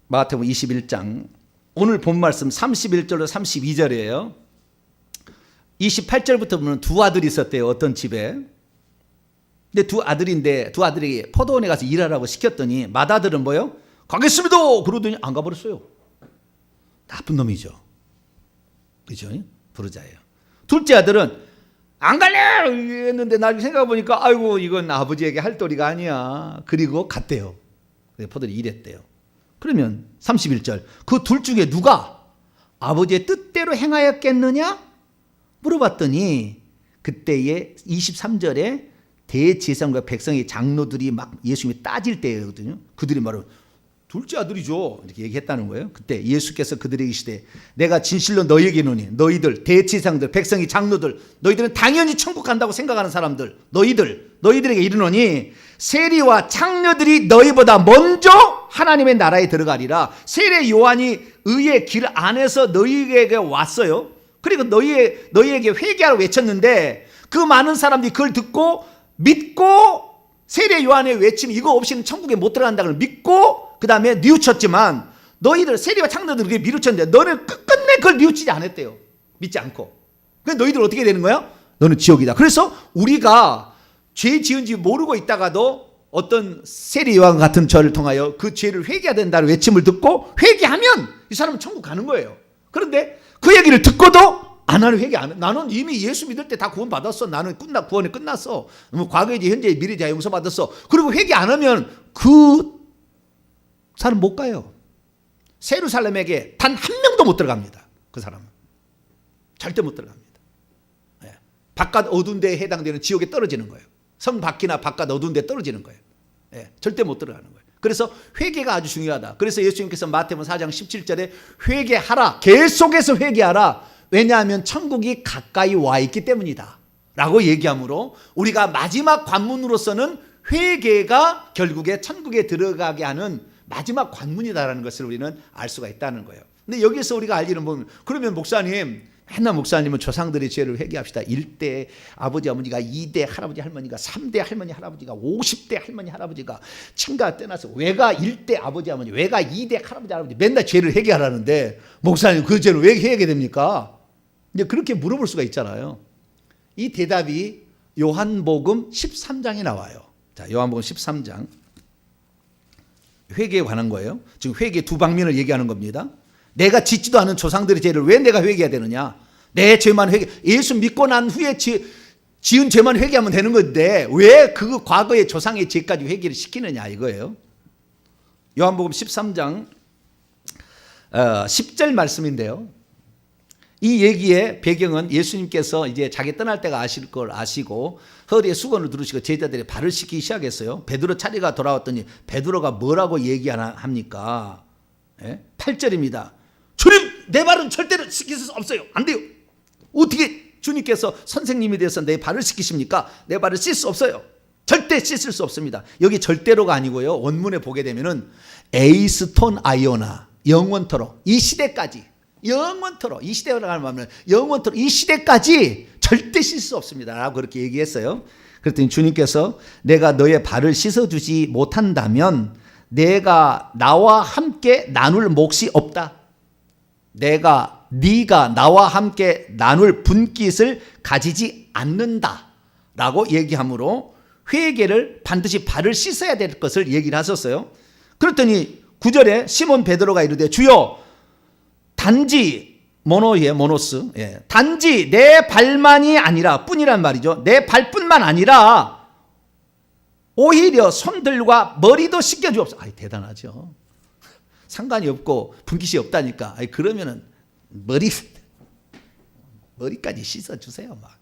Speaker 1: 마태복음 21장. 오늘 본 말씀 31절로 32절이에요. 28절부터 보면 두 아들이 있었대요. 어떤 집에. 근데 두 아들이 포도원에 가서 일하라고 시켰더니 맏아들은 뭐요? 가겠습니다! 그러더니 안 가버렸어요. 나쁜 놈이죠. 그죠? 부르자예요. 둘째 아들은 안 갈래! 했는데 나중에 생각해보니까 아이고 이건 아버지에게 할 도리가 아니야. 그리고 갔대요. 포도원에 일했대요. 그러면 31절 그 둘 중에 누가 아버지의 뜻대로 행하였겠느냐? 물어봤더니 그때의 23절에 대제사장과 백성의 장로들이 막 예수님이 따질 때거든요. 그들이 말하면 둘째 아들이죠. 이렇게 얘기했다는 거예요. 그때 예수께서 그들에게 이르시되 내가 진실로 너희에게 이르노니 너희들 대지상들 백성이 장로들 너희들은 당연히 천국 간다고 생각하는 사람들 너희들에게 이르노니 세리와 창녀들이 너희보다 먼저 하나님의 나라에 들어가리라. 세례 요한이 의의 길 안에서 너희에게 왔어요. 그리고 너희에게 회개하라고 외쳤는데 그 많은 사람들이 그걸 듣고 믿고 세례 요한의 외침 이거 없이는 천국에 못 들어간다는 걸 믿고 그 다음에 뉘우쳤지만 너희들 세리와 창녀들이 그게 뉘우쳤는데 너는 끝끝내 그걸 뉘우치지 않았대요. 믿지 않고. 그래서 너희들 어떻게 되는 거야? 너는 지옥이다. 그래서 우리가 죄 지은지 모르고 있다가도 어떤 세례 요한 같은 저를 통하여 그 죄를 회개해야 된다는 외침을 듣고 회개하면 이 사람은 천국 가는 거예요. 그런데 그 얘기를 듣고도 안 하는 회개 안 해. 나는 이미 예수 믿을 때 다 구원 받았어. 나는 구원이 끝났어. 과거이지 현재이지 미래지 용서 받았어. 그리고 회개 안 하면 그 사람 못 가요. 세루살렘에게 단 한 명도 못 들어갑니다. 그 사람은 절대 못 들어갑니다. 예. 바깥 어두운 데에 해당되는 지옥에 떨어지는 거예요. 성 밖이나 바깥 어두운 데 떨어지는 거예요. 예. 절대 못 들어가는 거예요. 그래서 회개가 아주 중요하다. 그래서 예수님께서 마태복음 4장 17절에 회개하라. 계속해서 회개하라. 왜냐하면 천국이 가까이 와 있기 때문이다 라고 얘기하므로 우리가 마지막 관문으로서는 회개가 결국에 천국에 들어가게 하는 마지막 관문이다라는 것을 우리는 알 수가 있다는 거예요. 근데 여기서 우리가 알기는 보면 그러면 목사님 맨날 목사님은 조상들의 죄를 회개합시다. 1대 아버지 어머니가 2대 할아버지 할머니가 3대 할머니 할아버지가 50대 할머니 할아버지가 친가 떠나서 외가 1대 아버지 어머니 외가 2대 할아버지 할아버지 맨날 죄를 회개하라는데 목사님 그 죄를 왜 회개하게 됩니까? 이제 그렇게 물어볼 수가 있잖아요. 이 대답이 요한복음 13장에 나와요. 자, 요한복음 13장 회개에 관한 거예요. 지금 회개 두 방면을 얘기하는 겁니다. 내가 짓지도 않은 조상들의 죄를 왜 내가 회개해야 되느냐? 내 죄만 예수 믿고 난 후에 지은 죄만 회개하면 되는 건데 왜 그 과거의 조상의 죄까지 회개를 시키느냐 이거예요. 요한복음 13장 10절 말씀인데요. 이 얘기의 배경은 예수님께서 이제 자기 떠날 때가 아실 걸 아시고 허리에 수건을 두르시고 제자들의 발을 씻기 시작했어요. 베드로 차례가 돌아왔더니 베드로가 뭐라고 얘기합니까? 8절입니다. 주님 내 발은 절대로 씻길 수 없어요. 안 돼요. 어떻게 주님께서 선생님이 되어서 내 발을 씻기십니까? 내 발을 씻을 수 없어요. 절대 씻을 수 없습니다. 여기 절대로가 아니고요. 원문에 보게 되면은 에이스톤 아이오나 영원토록 이 시대까지 영원토록 이 시대로 가면 영원토록 이 시대까지 절대 씻을 수 없습니다 라고 그렇게 얘기했어요. 그랬더니 주님께서 내가 너의 발을 씻어주지 못한다면 내가 나와 함께 나눌 몫이 없다. 네가 나와 함께 나눌 분깃을 가지지 않는다 라고 얘기하므로 회개를 반드시 발을 씻어야 될 것을 얘기를 하셨어요. 그랬더니 9절에 시몬 베드로가 이르되 주여 단지 모노스 단지 내 발만이 아니라 뿐이란 말이죠. 내 발뿐만 아니라 오히려 손들과 머리도 씻겨주옵소서. 대단하죠. 상관이 없고 분깃이 없다니까. 그러면은 머리까지 씻어주세요. 막.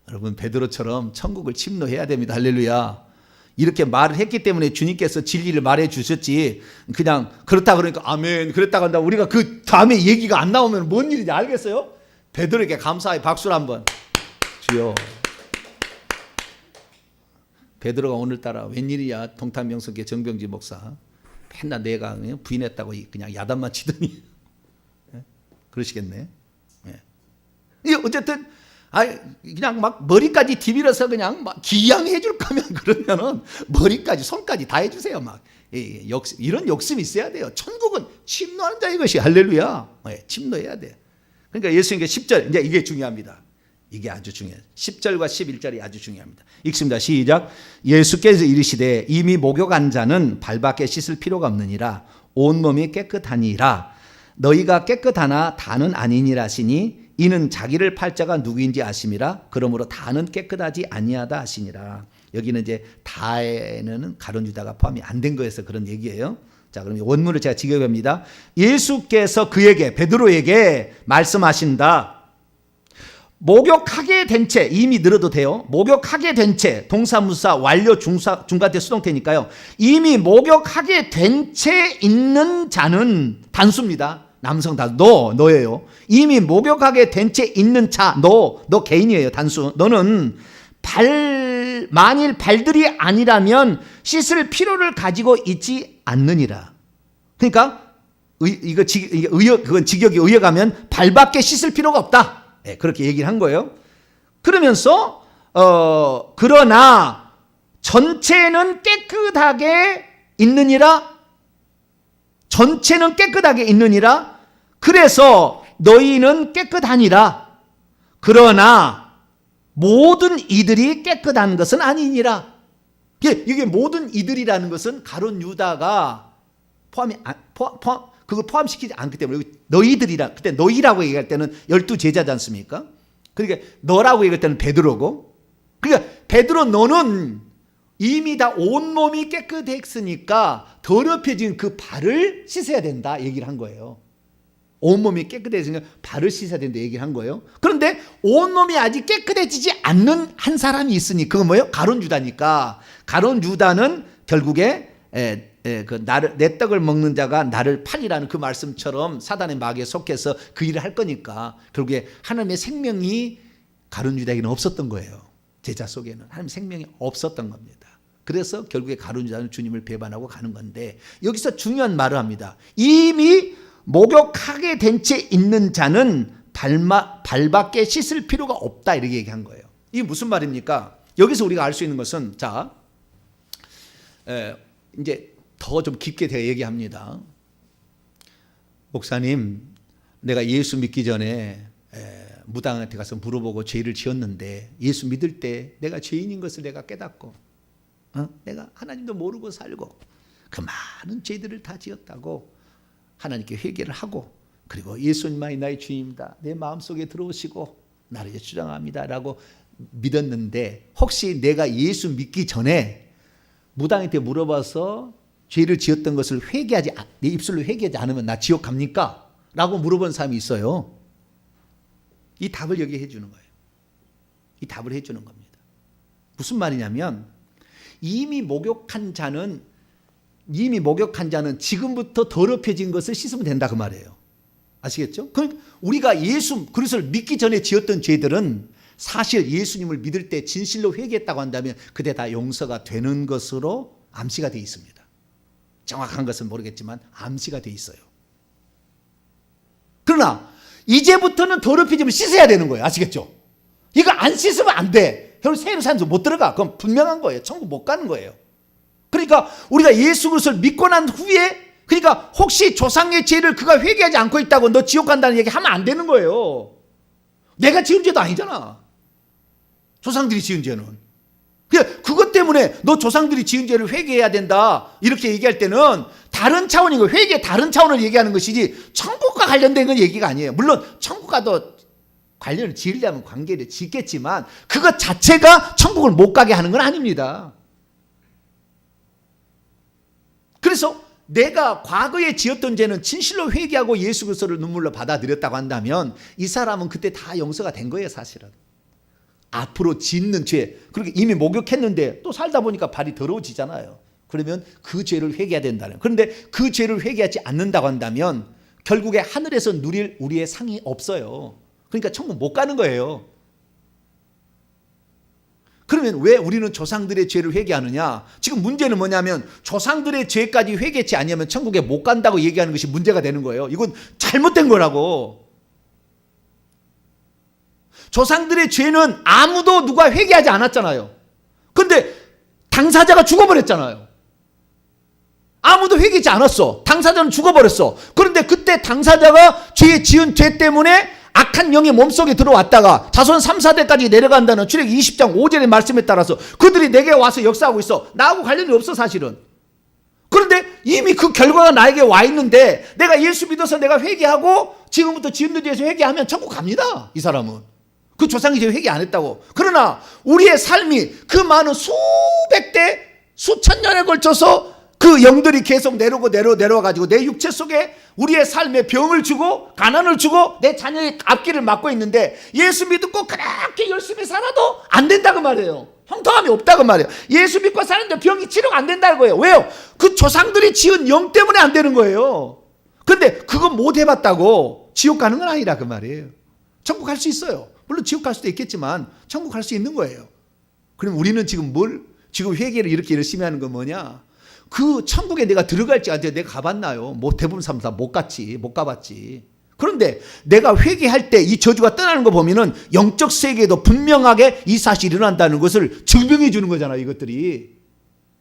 Speaker 1: 여러분 베드로처럼 천국을 침노해야 됩니다. 할렐루야. 이렇게 말을 했기 때문에 주님께서 진리를 말해 주셨지 그냥 그렇다 그러니까 아멘 그랬다고 한다 우리가 그 다음에 얘기가 안 나오면 뭔 일인지 알겠어요? 베드로에게 감사의 박수를 한번 주여. 베드로가 오늘따라 웬일이야 동탄명성교 정병지 목사 맨날 내가 부인했다고 그냥 야단만 치더니 그러시겠네. 어쨌든 그냥 막 머리까지 디밀어서 그냥 막 기양해 줄 거면 그러면은 머리까지 손까지 다 해주세요. 막 이런 욕심이 있어야 돼요. 천국은 침노하는 자의 것이 할렐루야. 침노해야 돼. 그러니까 예수님께 10절 이제 이게 중요합니다. 이게 아주 중요해요. 10절과 11절이 아주 중요합니다. 읽습니다. 시작. 예수께서 이르시되 이미 목욕한 자는 발밖에 씻을 필요가 없느니라 온몸이 깨끗하니라 너희가 깨끗하나 다는 아니니라 하시니 이는 자기를 팔 자가 누구인지 아심이라 그러므로 다는 깨끗하지 아니하다 하시니라. 여기는 이제 다에는 가룟 유다가 포함이 안 된 거에서 그런 얘기예요. 자, 그럼 원문을 제가 직역합니다. 예수께서 그에게 베드로에게 말씀하신다. 목욕하게 된 채, 이미 늘어도 돼요. 목욕하게 된 채, 동사무사 완료 중간태 수동태니까요. 이미 목욕하게 된 채 있는 자는 단수입니다. 남성 단수. 너예요. 이미 목욕하게 된 채 있는 자, 너 개인이에요. 단수. 너는 만일 발들이 아니라면 씻을 필요를 가지고 있지 않느니라. 그러니까 그건 직역이 의역하면 발밖에 씻을 필요가 없다. 네, 그렇게 얘기를 한 거예요. 그러면서 그러나 전체는 깨끗하게 있느니라. 전체는 깨끗하게 있느니라. 그래서 너희는 깨끗하니라. 그러나 모든 이들이 깨끗한 것은 아니니라. 이게 모든 이들이라는 것은 가룟 유다가 그걸 포함시키지 않기 때문에 너희들이라, 그때 너희라고 얘기할 때는 12제자지 않습니까? 그러니까 너라고 얘기할 때는 베드로고, 그러니까 베드로 너는 이미 다 온몸이 깨끗했으니까 더럽혀진 그 발을 씻어야 된다 얘기를 한 거예요. 온몸이 깨끗해지니까 발을 씻어야 된다 얘기를 한 거예요. 그런데 온몸이 아직 깨끗해지지 않는 한 사람이 있으니 그건 뭐예요? 가룟 유다니까. 가룟 유다는 결국에 내 떡을 먹는 자가 나를 팔리라는 그 말씀처럼 사단의 마귀에 속해서 그 일을 할 거니까 결국에 하나님의 생명이 가룟 유다에게는 없었던 거예요. 제자 속에는 하나님의 생명이 없었던 겁니다. 그래서 결국에 가룟 유다는 주님을 배반하고 가는 건데, 여기서 중요한 말을 합니다. 이미 목욕하게 된 채 있는 자는 발밖에 씻을 필요가 없다 이렇게 얘기한 거예요. 이게 무슨 말입니까? 여기서 우리가 알 수 있는 것은, 자, 이제 더 좀 깊게 제가 얘기합니다. 목사님, 내가 예수 믿기 전에 무당한테 가서 물어보고 죄를 지었는데 예수 믿을 때 내가 죄인인 것을 내가 깨닫고 내가 하나님도 모르고 살고 그 많은 죄들을 다 지었다고 하나님께 회개를 하고, 그리고 예수님만이 나의 주님입니다, 내 마음속에 들어오시고 나를 주장합니다 라고 믿었는데, 혹시 내가 예수 믿기 전에 무당한테 물어봐서 죄를 지었던 것을 내 입술로 회개하지 않으면 나 지옥 갑니까? 라고 물어본 사람이 있어요. 이 답을 여기 해주는 거예요. 이 답을 해주는 겁니다. 무슨 말이냐면, 이미 목욕한 자는 지금부터 더럽혀진 것을 씻으면 된다 그 말이에요. 아시겠죠? 그러니까 우리가 예수 그리스도를 믿기 전에 지었던 죄들은 사실 예수님을 믿을 때 진실로 회개했다고 한다면 그때 다 용서가 되는 것으로 암시가 되어 있습니다. 정확한 것은 모르겠지만 암시가 되어 있어요. 그러나 이제부터는 더럽혀지면 씻어야 되는 거예요. 아시겠죠? 이거 안 씻으면 안 돼. 여러분, 새로 사는 못 들어가. 그건 분명한 거예요. 천국 못 가는 거예요. 그러니까 우리가 예수 그리스도를 믿고 난 후에, 그러니까 혹시 조상의 죄를 그가 회개하지 않고 있다고 너 지옥 간다는 얘기 하면 안 되는 거예요. 내가 지은 죄도 아니잖아. 조상들이 지은 죄는. 그것 때문에 너 조상들이 지은 죄를 회개해야 된다 이렇게 얘기할 때는 다른 차원인 거예요. 회개 다른 차원을 얘기하는 것이지 천국과 관련된 건 얘기가 아니에요. 물론 천국과도 관련을 지으려면 관계를 짓겠지만 그것 자체가 천국을 못 가게 하는 건 아닙니다. 그래서 내가 과거에 지었던 죄는 진실로 회개하고 예수 그리스도를 눈물로 받아들였다고 한다면 이 사람은 그때 다 용서가 된 거예요. 사실은 앞으로 짓는 죄, 그렇게 이미 목욕했는데 또 살다 보니까 발이 더러워지잖아요. 그러면 그 죄를 회개해야 된다는. 그런데 그 죄를 회개하지 않는다고 한다면 결국에 하늘에서 누릴 우리의 상이 없어요. 그러니까 천국 못 가는 거예요. 그러면 왜 우리는 조상들의 죄를 회개하느냐? 지금 문제는 뭐냐면 조상들의 죄까지 회개치 아니하면 천국에 못 간다고 얘기하는 것이 문제가 되는 거예요. 이건 잘못된 거라고. 조상들의 죄는 아무도 누가 회개하지 않았잖아요. 근데 당사자가 죽어버렸잖아요. 아무도 회개하지 않았어. 당사자는 죽어버렸어. 그런데 그때 당사자가 지은 죄 때문에 악한 영이 몸속에 들어왔다가 자손 3, 4대까지 내려간다는 출애굽기 20장 5절의 말씀에 따라서 그들이 내게 와서 역사하고 있어. 나하고 관련이 없어 사실은. 그런데 이미 그 결과가 나에게 와 있는데 내가 예수 믿어서 내가 회개하고 지금부터 지은 죄에 대해서 회개하면 천국 갑니다. 이 사람은. 그 조상이 죄 회개 안 했다고. 그러나 우리의 삶이 그 많은 수백 대 수천 년에 걸쳐서 그 영들이 계속 내려와가지고 내 육체 속에 우리의 삶에 병을 주고 가난을 주고 내 자녀의 앞길을 막고 있는데 예수 믿고 그렇게 열심히 살아도 안 된다고 말이에요. 형통함이 없다고 말이에요. 예수 믿고 사는데 병이 치료가 안 된다는 거예요. 왜요? 그 조상들이 지은 영 때문에 안 되는 거예요. 근데 그거 못 해봤다고 지옥 가는 건 아니라 그 말이에요. 천국 갈 수 있어요. 물론 지옥 갈 수도 있겠지만 천국 갈 수 있는 거예요. 그럼 우리는 지금 지금 회개를 이렇게 열심히 하는 건 뭐냐? 그 천국에 내가 들어갈지 안 돼. 내가 가봤나요? 뭐 대부분 사람 다 못 가봤지. 그런데 내가 회개할 때 이 저주가 떠나는 거 보면은 영적 세계에도 분명하게 이 사실이 일어난다는 것을 증명해 주는 거잖아요. 이것들이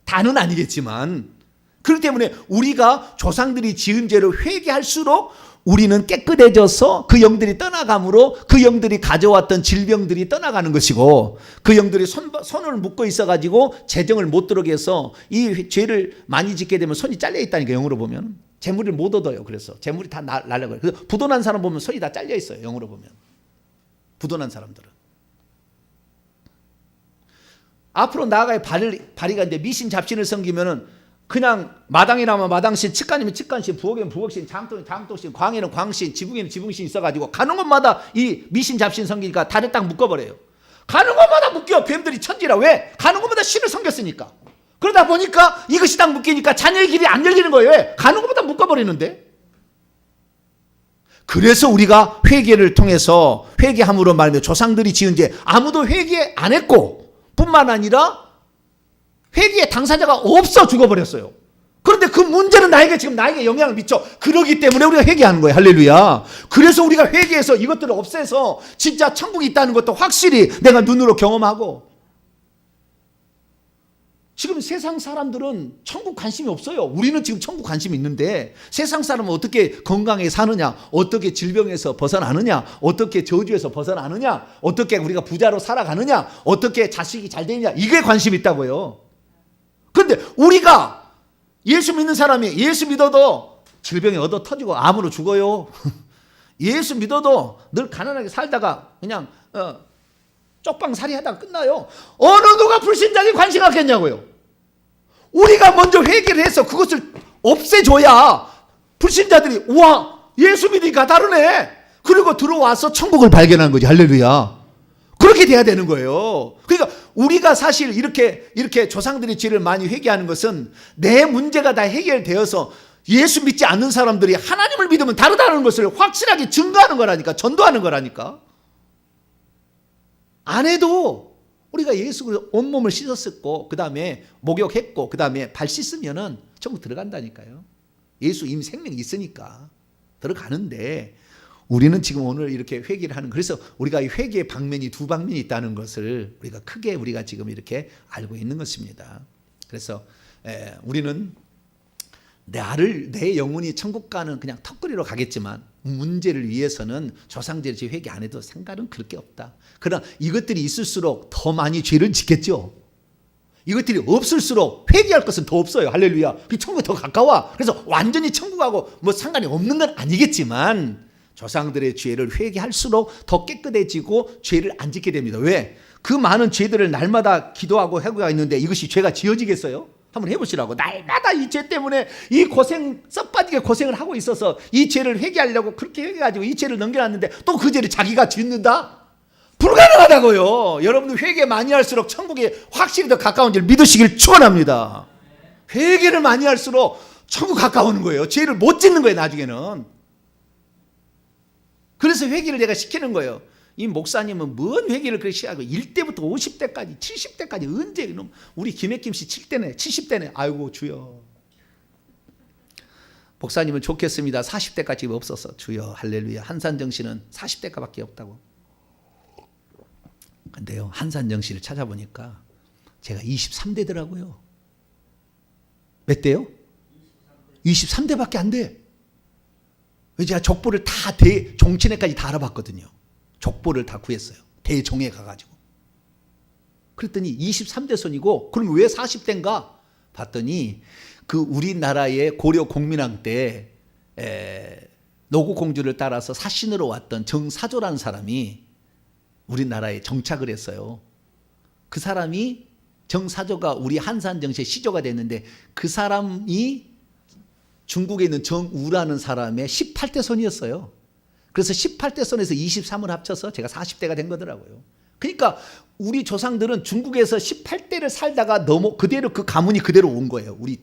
Speaker 1: 다는 아니겠지만. 그렇기 때문에 우리가 조상들이 지은 죄를 회개할수록 우리는 깨끗해져서 그 영들이 떠나감으로 그 영들이 가져왔던 질병들이 떠나가는 것이고, 그 영들이 손을 묶고 있어가지고 재정을 못 들어게 해서 이 죄를 많이 짓게 되면 손이 잘려 있다니까. 영으로 보면 재물을 못 얻어요. 그래서 재물이 다 날라가요. 그래서 부도난 사람 보면 손이 다 잘려 있어요. 영으로 보면 부도난 사람들은. 앞으로 나아가야 발이가 이제 미신 잡신을 섬기면은 그냥 마당이라면 마당신, 측간이면 측간신, 부엌이면 부엌신, 장독이면 장독신, 광에는 광신, 지붕에는 지붕신 있어가지고 가는 곳마다 이 미신 잡신 섬기니까 다들 딱 묶어버려요. 가는 곳마다 묶여. 뱀들이 천지라. 왜? 가는 곳마다 신을 섬겼으니까. 그러다 보니까 이것이 딱 묶이니까 자녀의 길이 안 열리는 거예요. 왜? 가는 곳마다 묶어버리는데. 그래서 우리가 회개를 통해서 회개함으로 말하며 조상들이 지은 죄 아무도 회개 안 했고 뿐만 아니라 회개의 당사자가 없어 죽어버렸어요. 그런데 그 문제는 나에게 영향을 미쳐. 그러기 때문에 우리가 회개하는 거예요. 할렐루야. 그래서 우리가 회개해서 이것들을 없애서 진짜 천국이 있다는 것도 확실히 내가 눈으로 경험하고. 지금 세상 사람들은 천국 관심이 없어요. 우리는 지금 천국 관심이 있는데 세상 사람은 어떻게 건강하게 사느냐, 어떻게 질병에서 벗어나느냐, 어떻게 저주에서 벗어나느냐, 어떻게 우리가 부자로 살아가느냐, 어떻게 자식이 잘 되느냐, 이게 관심이 있다고요. 그런데 우리가 예수 믿는 사람이 예수 믿어도 질병이 얻어 터지고 암으로 죽어요. 예수 믿어도 늘 가난하게 살다가 그냥 쪽방살이 하다가 끝나요. 어느 누가 불신자에게 관심 갖겠냐고요. 우리가 먼저 회개를 해서 그것을 없애줘야 불신자들이 우와 예수 믿으니까 다르네. 그리고 들어와서 천국을 발견하는 거지. 할렐루야. 그렇게 돼야 되는 거예요. 그러니까 우리가 사실 이렇게 조상들이 죄를 많이 회개하는 것은 내 문제가 다 해결되어서 예수 믿지 않는 사람들이 하나님을 믿으면 다르다는 것을 확실하게 증거하는 거라니까. 전도하는 거라니까. 안 해도 우리가 예수 그리스도 온몸을 씻었고 그 다음에 목욕했고 그 다음에 발 씻으면은 천국 들어간다니까요. 예수 이미 생명이 있으니까 들어가는데 우리는 지금 오늘 이렇게 회개를 하는, 그래서 우리가 이 회개의 방면이 두 방면이 있다는 것을 우리가 크게 우리가 지금 이렇게 알고 있는 것입니다. 그래서 우리는 내 영혼이 천국 가는 그냥 턱걸이로 가겠지만 문제를 위해서는 조상들의 죄 회개 안 해도 상관은 그렇게 없다. 그러나 이것들이 있을수록 더 많이 죄를 짓겠죠. 이것들이 없을수록 회개할 것은 더 없어요. 할렐루야. 그 천국이 더 가까워. 그래서 완전히 천국하고 뭐 상관이 없는 건 아니겠지만 조상들의 죄를 회개할수록 더 깨끗해지고 죄를 안 짓게 됩니다. 왜? 그 많은 죄들을 날마다 기도하고 회개가 있는데 이것이 죄가 지어지겠어요? 한번 해보시라고. 날마다 이 죄 때문에 이 고생, 썩 빠지게 고생을 하고 있어서 이 죄를 회개하려고 그렇게 회개가지고 이 죄를 넘겨놨는데 또 그 죄를 자기가 짓는다? 불가능하다고요. 여러분들 회개 많이 할수록 천국에 확실히 더 가까운 줄 믿으시길 축원합니다. 회개를 많이 할수록 천국 가까우는 거예요. 죄를 못 짓는 거예요. 나중에는. 그래서 회개를 내가 시키는 거예요. 이 목사님은 뭔 회개를 그렇게 시작하고 1대부터 50대까지 70대까지 언제 이놈 우리 김혜김 씨 7대네 70대네 아이고 주여. 목사님은 좋겠습니다. 40대까지 없었어. 주여 할렐루야. 한산정 씨는 40대까지밖에 없다고. 근데요 한산정 씨를 찾아보니까 제가 23대더라고요. 몇 대요? 23대밖에 안 돼. 제가 족보를 다 종친회까지 다 알아봤거든요. 족보를 다 구했어요. 대종에 가가지고. 그랬더니 23대 손이고 그럼 왜 40대인가? 봤더니 그 우리나라의 고려 공민왕 때 노구공주를 따라서 사신으로 왔던 정사조라는 사람이 우리나라에 정착을 했어요. 그 사람이 정사조가 우리 한산정시의 시조가 됐는데 그 사람이 중국에 있는 정우라는 사람의 18대 손이었어요. 그래서 18대 손에서 23을 합쳐서 제가 40대가 된 거더라고요. 그러니까 우리 조상들은 중국에서 18대를 살다가 그대로 그 가문이 그대로 온 거예요. 우리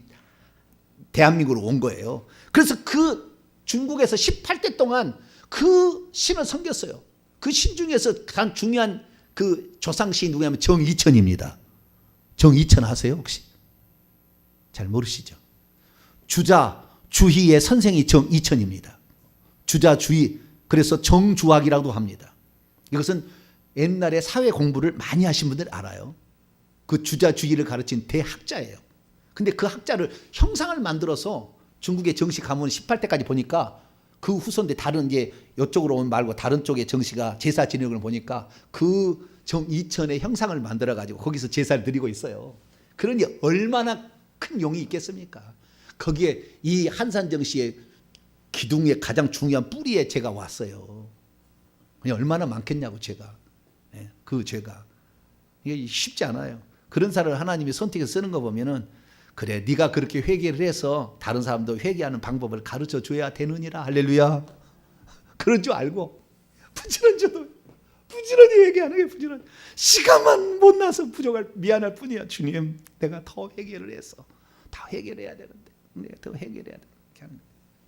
Speaker 1: 대한민국으로 온 거예요. 그래서 그 중국에서 18대 동안 그 신을 섬겼어요. 그 신 중에서 가장 중요한 그 조상신이 누구냐면 정이천입니다. 정이천 아세요 혹시? 잘 모르시죠? 주자 주희의 선생이 정이천입니다. 주자 주희, 그래서 정주학이라고도 합니다. 이것은 옛날에 사회 공부를 많이 하신 분들 알아요. 그 주자 주희를 가르친 대학자예요. 근데 그 학자를 형상을 만들어서 중국의 정씨 가문 18대까지 보니까 그 후손들 다른 이제 이쪽으로 온 말고 다른 쪽의 정씨가 제사 지내는 걸 보니까 그 정이천의 형상을 만들어 가지고 거기서 제사를 드리고 있어요. 그러니 얼마나 큰 용이 있겠습니까? 거기에 이 한산정씨의 기둥의 가장 중요한 뿌리에 제가 왔어요. 얼마나 많겠냐고 제가. 그 죄가. 이게 쉽지 않아요. 그런 사람을 하나님이 선택해서 쓰는 거 보면은 그래 네가 그렇게 회개를 해서 다른 사람도 회개하는 방법을 가르쳐 줘야 되느니라. 할렐루야. 그런 줄 알고 부지런히 회개하는 게 부지런히. 시간만 못 나서 부족할 미안할 뿐이야. 주님 내가 더 회개를 해서 다 회개를 해야 되는데 내가 더 회개를 해야 돼.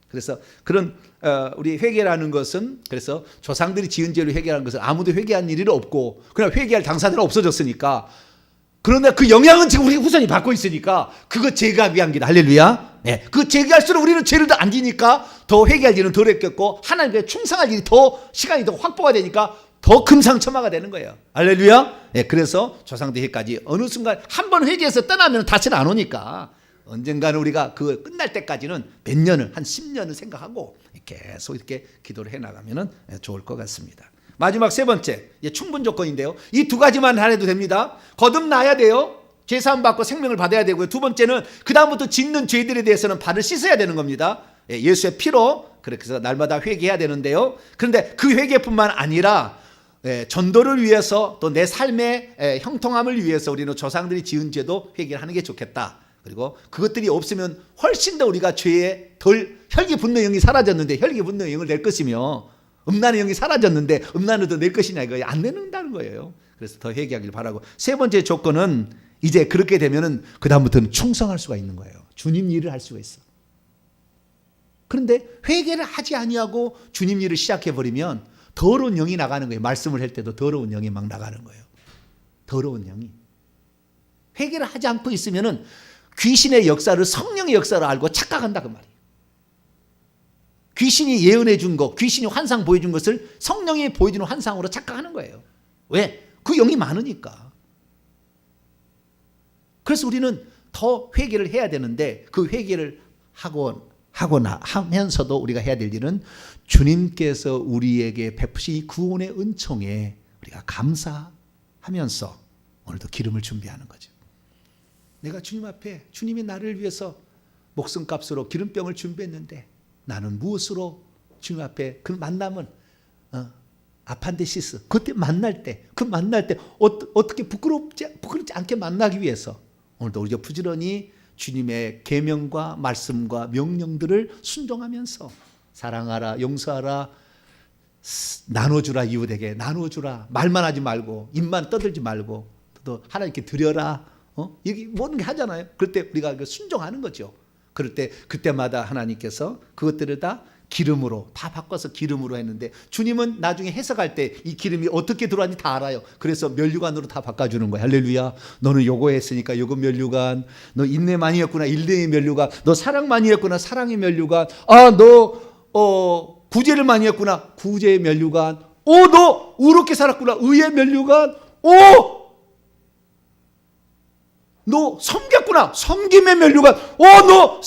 Speaker 1: 그래서 그런 우리 회개라는 것은 그래서 조상들이 지은 죄를 회개하는 것은 아무도 회개한 일이 없고 그냥 회개할 당사자는 없어졌으니까 그런데 그 영향은 지금 우리 후손이 받고 있으니까 그거 제거하기 위한 길이다. 할렐루야. 네. 그 제거할수록 우리는 죄를 더 안 지니까 더 회개할 일은 덜 했겠고 하나님께 충성할 일이 더 시간이 더 확보가 되니까 더 금상첨화가 되는 거예요. 할렐루야. 네. 그래서 조상들까지 어느 순간 한 번 회개해서 떠나면 다시는 안 오니까 언젠가는 우리가 그 끝날 때까지는 몇 년을 한 10년을 생각하고 계속 이렇게 기도를 해나가면 좋을 것 같습니다. 마지막 세 번째 충분 조건인데요. 이 두 가지만 잘해도 됩니다. 거듭나야 돼요. 죄사함 받고 생명을 받아야 되고요. 두 번째는 그 다음부터 짓는 죄들에 대해서는 발을 씻어야 되는 겁니다. 예수의 피로 그렇게 해서 날마다 회개해야 되는데요. 그런데 그 회개뿐만 아니라 전도를 위해서 또 내 삶의 형통함을 위해서 우리는 조상들이 지은 죄도 회개를 하는 게 좋겠다. 그리고 그것들이 없으면 훨씬 더 우리가 죄에 덜 혈기 분노의 영이 사라졌는데 혈기 분노의 영을 낼 것이며 음란의 영이 사라졌는데 음란을 더 낼 것이냐 이거 안 내는다는 거예요. 그래서 더 회개하길 바라고 세 번째 조건은 이제 그렇게 되면은 그 다음부터는 충성할 수가 있는 거예요. 주님 일을 할 수가 있어. 그런데 회개를 하지 아니하고 주님 일을 시작해 버리면 더러운 영이 나가는 거예요. 말씀을 할 때도 더러운 영이 막 나가는 거예요. 더러운 영이. 회개를 하지 않고 있으면은 귀신의 역사를 성령의 역사를 알고 착각한다 그 말이에요. 귀신이 예언해 준 것, 귀신이 환상 보여준 것을 성령이 보여주는 환상으로 착각하는 거예요. 왜? 그 영이 많으니까. 그래서 우리는 더 회개를 해야 되는데 그 회개를 하면서도 우리가 해야 될 일은 주님께서 우리에게 베푸신 이 구원의 은총에 우리가 감사하면서 오늘도 기름을 준비하는 거죠. 내가 주님 앞에 주님이 나를 위해서 목숨값으로 기름병을 준비했는데 나는 무엇으로 주님 앞에 그 만남은 아판데시스 그때 만날 때 어떻게 부끄럽지 않게 만나기 위해서 오늘도 우리가 부지런히 주님의 계명과 말씀과 명령들을 순종하면서 사랑하라 용서하라 나눠주라 이웃에게 나눠주라 말만 하지 말고 입만 떠들지 말고 또 하나님께 드려라 여기 모든 게 하잖아요. 그럴 때 우리가 순종하는 거죠. 그럴 때 그때마다 하나님께서 그것들을 다 기름으로 다 바꿔서 기름으로 했는데 주님은 나중에 해석할 때 이 기름이 어떻게 들어왔는지 다 알아요. 그래서 면류관으로 다 바꿔주는 거예요. 할렐루야. 너는 요거 했으니까 요거 면류관. 너 인내 많이 했구나 인내의 면류관. 너 사랑 많이 했구나 사랑의 면류관. 너 구제를 많이 했구나 구제의 면류관. 너 의롭게 살았구나 의의 면류관. 너 섬겼구나 섬김의 면류관. 너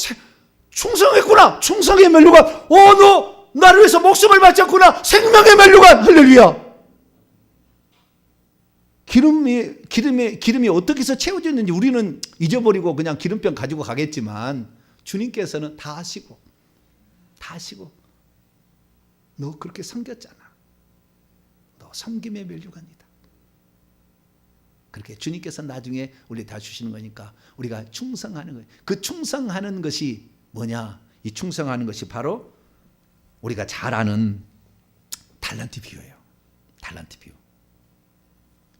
Speaker 1: 충성했구나 충성의 면류관. 너 나를 위해서 목숨을 바쳤구나 생명의 면류관. 할렐루야. 기름이 어떻게 해서 채워졌는지 우리는 잊어버리고 그냥 기름병 가지고 가겠지만 주님께서는 다 아시고 너 그렇게 섬겼잖아. 너 섬김의 면류관이다. 그렇게 주님께서 나중에 우리 다 주시는 거니까 우리가 충성하는 거예요. 그 충성하는 것이 뭐냐? 이 충성하는 것이 바로 우리가 잘 아는 달란트 비유예요. 달란트 비유.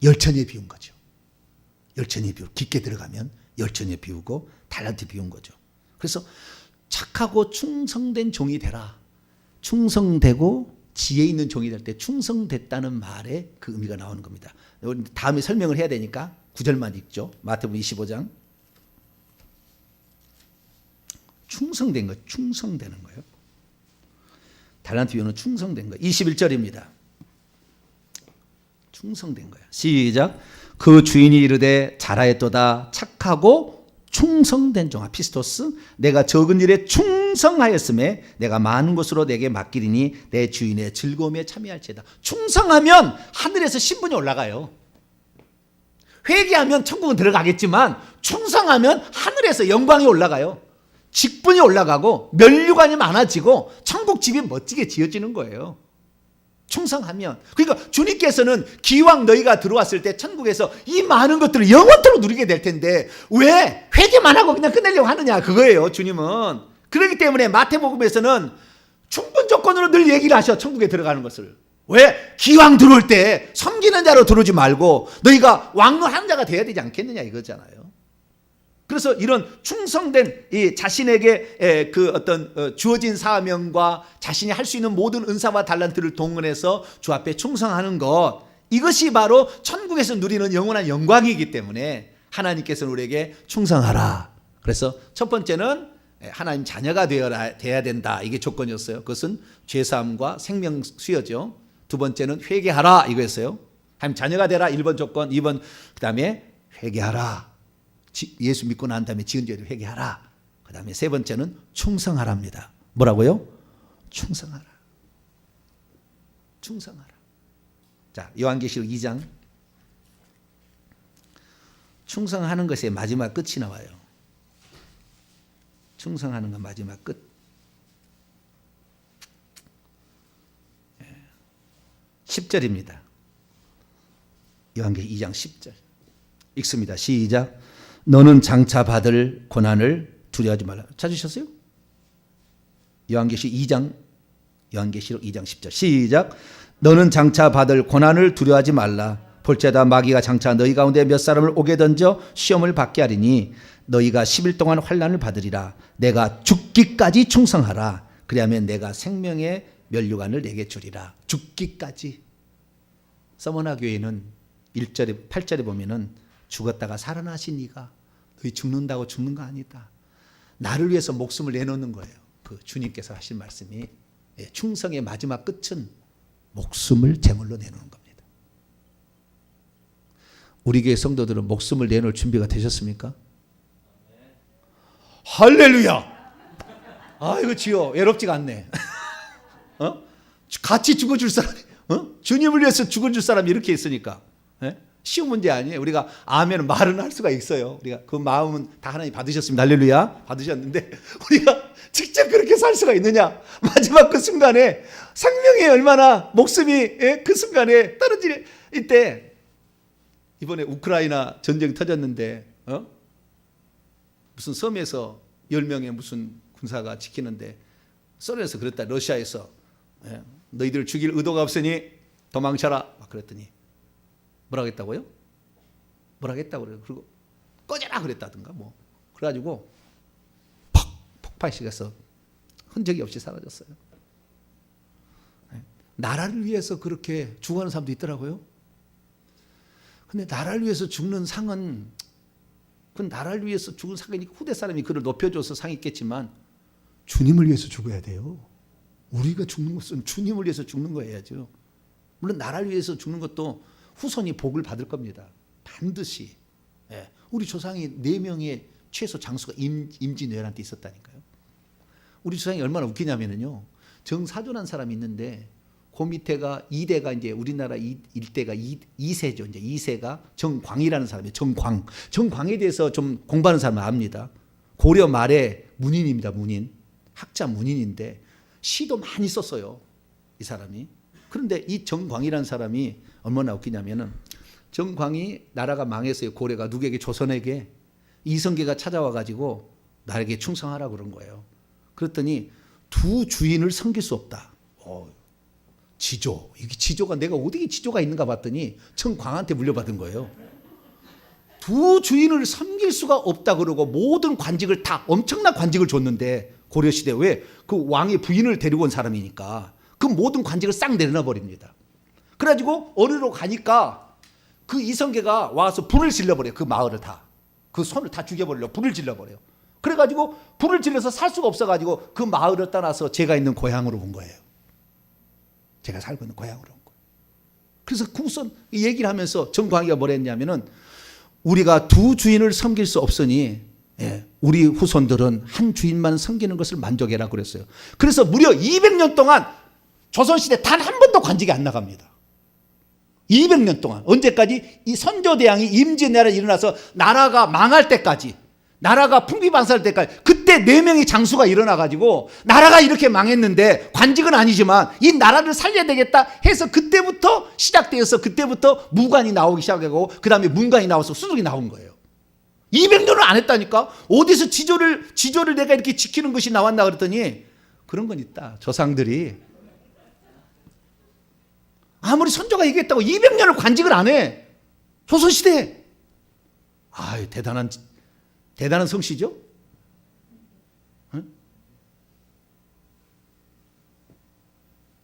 Speaker 1: 열천에 비운 거죠. 열천에 비유. 깊게 들어가면 열천에 비우고 달란트 비운 거죠. 그래서 착하고 충성된 종이 되라. 충성되고 지혜 있는 종이 될 때 충성됐다는 말에 그 의미가 나오는 겁니다. 다음에 설명을 해야 되니까 9절만 읽죠. 마태복음 25장. 충성된 거, 충성되는 거예요. 달란트 비유는 충성된 거. 21절입니다. 충성된 거예요. 시작. 그 주인이 이르되 잘하였도다. 착하고 충성된 종아 피스토스, 내가 적은 일에 충성하였음에 내가 많은 것으로 내게 맡기리니 내 주인의 즐거움에 참여할지어다. 충성하면 하늘에서 신분이 올라가요. 회개하면 천국은 들어가겠지만 충성하면 하늘에서 영광이 올라가요. 직분이 올라가고 면류관이 많아지고 천국 집이 멋지게 지어지는 거예요. 충성하면. 그러니까 주님께서는 기왕 너희가 들어왔을 때 천국에서 이 많은 것들을 영원토록 누리게 될 텐데 왜 회개만 하고 그냥 끝내려고 하느냐, 그거예요. 주님은. 그렇기 때문에 마태복음에서는 충분 조건으로 늘 얘기를 하셔. 천국에 들어가는 것을. 왜? 기왕 들어올 때 섬기는 자로 들어오지 말고 너희가 왕노하는 자가 돼야 되지 않겠느냐 이거잖아요. 그래서 이런 충성된 이 자신에게 그 어떤 주어진 사명과 자신이 할 수 있는 모든 은사와 달란트를 동원해서 주 앞에 충성하는 것, 이것이 바로 천국에서 누리는 영원한 영광이기 때문에 하나님께서는 우리에게 충성하라. 그래서 첫 번째는 하나님 자녀가 되어야 된다. 이게 조건이었어요. 그것은 죄사함과 생명 수여죠. 두 번째는 회개하라 이거였어요. 하나님 자녀가 되라 1번 조건, 2번 그 다음에 회개하라. 예수 믿고 난 다음에 지은 죄를 회개하라. 그 다음에 세 번째는 충성하랍니다. 뭐라고요? 충성하라. 충성하라. 자, 요한계시록 2장. 충성하는 것의 마지막 끝이 나와요. 충성하는 것 마지막 끝. 10절입니다. 요한계시록 2장 10절. 읽습니다. 시작. 너는 장차 받을 고난을 두려워하지 말라. 찾으셨어요? 요한계시록 2장 10절. 시작. 너는 장차 받을 고난을 두려워하지 말라. 볼지어다 마귀가 장차 너희 가운데 몇 사람을 오게 던져 시험을 받게 하리니 너희가 10일 동안 환난을 받으리라. 내가 죽기까지 충성하라. 그리하면 내가 생명의 면류관을 내게 주리라. 죽기까지. 서머나 교회는 1절에 8절에 보면은 죽었다가 살아나신 이가 너희 죽는다고 죽는 거 아니다. 나를 위해서 목숨을 내놓는 거예요. 그 주님께서 하신 말씀이 충성의 마지막 끝은 목숨을 제물로 내놓는 겁니다. 우리 교회 성도들은 목숨을 내놓을 준비가 되셨습니까? 할렐루야. 아이고 주여 외롭지가 않네. 같이 죽어줄 사람이, 주님을 위해서 죽어줄 사람이 이렇게 있으니까. 쉬운 문제 아니에요. 우리가 아멘 말은 할 수가 있어요. 우리가 그 마음은 다 하나님 받으셨습니다. 할렐루야. 받으셨는데 우리가 직접 그렇게 살 수가 있느냐? 마지막 그 순간에 생명이 얼마나 목숨이 그 순간에 떨어질 때, 이번에 우크라이나 전쟁 터졌는데 무슨 섬에서 10명의 무슨 군사가 지키는데 소련에서 그랬다. 러시아에서 너희들 죽일 의도가 없으니 도망쳐라. 막 그랬더니 뭐라고 했다고요? 뭐라고 했다고 그래요. 그리고 꺼져라 그랬다든가 뭐. 그래가지고 폭발시켜서 흔적이 없이 사라졌어요. 나라를 위해서 그렇게 죽어가는 사람도 있더라고요. 근데 나라를 위해서 죽는 상은, 그 나라를 위해서 죽은 상이니까 후대 사람이 그를 높여줘서 상이 있겠지만 주님을 위해서 죽어야 돼요. 우리가 죽는 것은 주님을 위해서 죽는 거여야죠. 물론 나라를 위해서 죽는 것도 후손이 복을 받을 겁니다. 반드시. 우리 조상이 4명의 최소 장수가 임진왜란때 있었다니까요. 우리 조상이 얼마나 웃기냐면요. 정사존한 사람이 있는데 그 밑에가 2대가 이제 우리나라 일대가 2세죠. 이제 2세가 정광이라는 사람이에요. 정광. 정광에 대해서 좀 공부하는 사람은 압니다. 고려 말에 문인입니다. 문인. 학자 문인인데 시도 많이 썼어요. 이 사람이. 그런데 이 정광이라는 사람이 얼마나 웃기냐면은 정광이 나라가 망했어요. 고려가 누구에게? 조선에게. 이성계가 찾아와 가지고 나에게 충성하라 그런 거예요. 그랬더니 두 주인을 섬길 수 없다. 지조. 이게 지조가 내가 어디에 지조가 있는가 봤더니 정광한테 물려받은 거예요. 두 주인을 섬길 수가 없다 그러고 모든 관직을 다 엄청난 관직을 줬는데 고려시대 왜? 그 왕의 부인을 데리고 온 사람이니까 그 모든 관직을 싹 내려놔 버립니다. 그래가지고 어디로 가니까 그 이성계가 와서 불을 질러버려요. 그 마을을 다. 그 손을 다 죽여버리려고 불을 질러버려요. 그래가지고 불을 질러서 살 수가 없어가지고 그 마을을 떠나서 제가 있는 고향으로 온 거예요. 제가 살고 있는 고향으로 온 거예요. 그래서 그 우선 이 얘기를 하면서 정광이가 뭐라 했냐면은 우리가 두 주인을 섬길 수 없으니 우리 후손들은 한 주인만 섬기는 것을 만족해라 그랬어요. 그래서 무려 200년 동안 조선시대 단 한 번도 관직이 안 나갑니다. 200년 동안. 언제까지? 이 선조대왕이 임진왜란이 일어나서 나라가 망할 때까지, 나라가 풍비박산할 때까지, 그때 4명의 장수가 일어나가지고 나라가 이렇게 망했는데 관직은 아니지만 이 나라를 살려야 되겠다 해서 그때부터 시작되어서 그때부터 무관이 나오기 시작하고 그 다음에 문관이 나와서 수족이 나온 거예요. 200년을 안 했다니까. 어디서 지조를 내가 이렇게 지키는 것이 나왔나 그랬더니 그런 건 있다. 조상들이 아무리 선조가 얘기했다고 200년을 관직을 안 해. 조선시대에. 아유, 대단한 성씨죠? 응?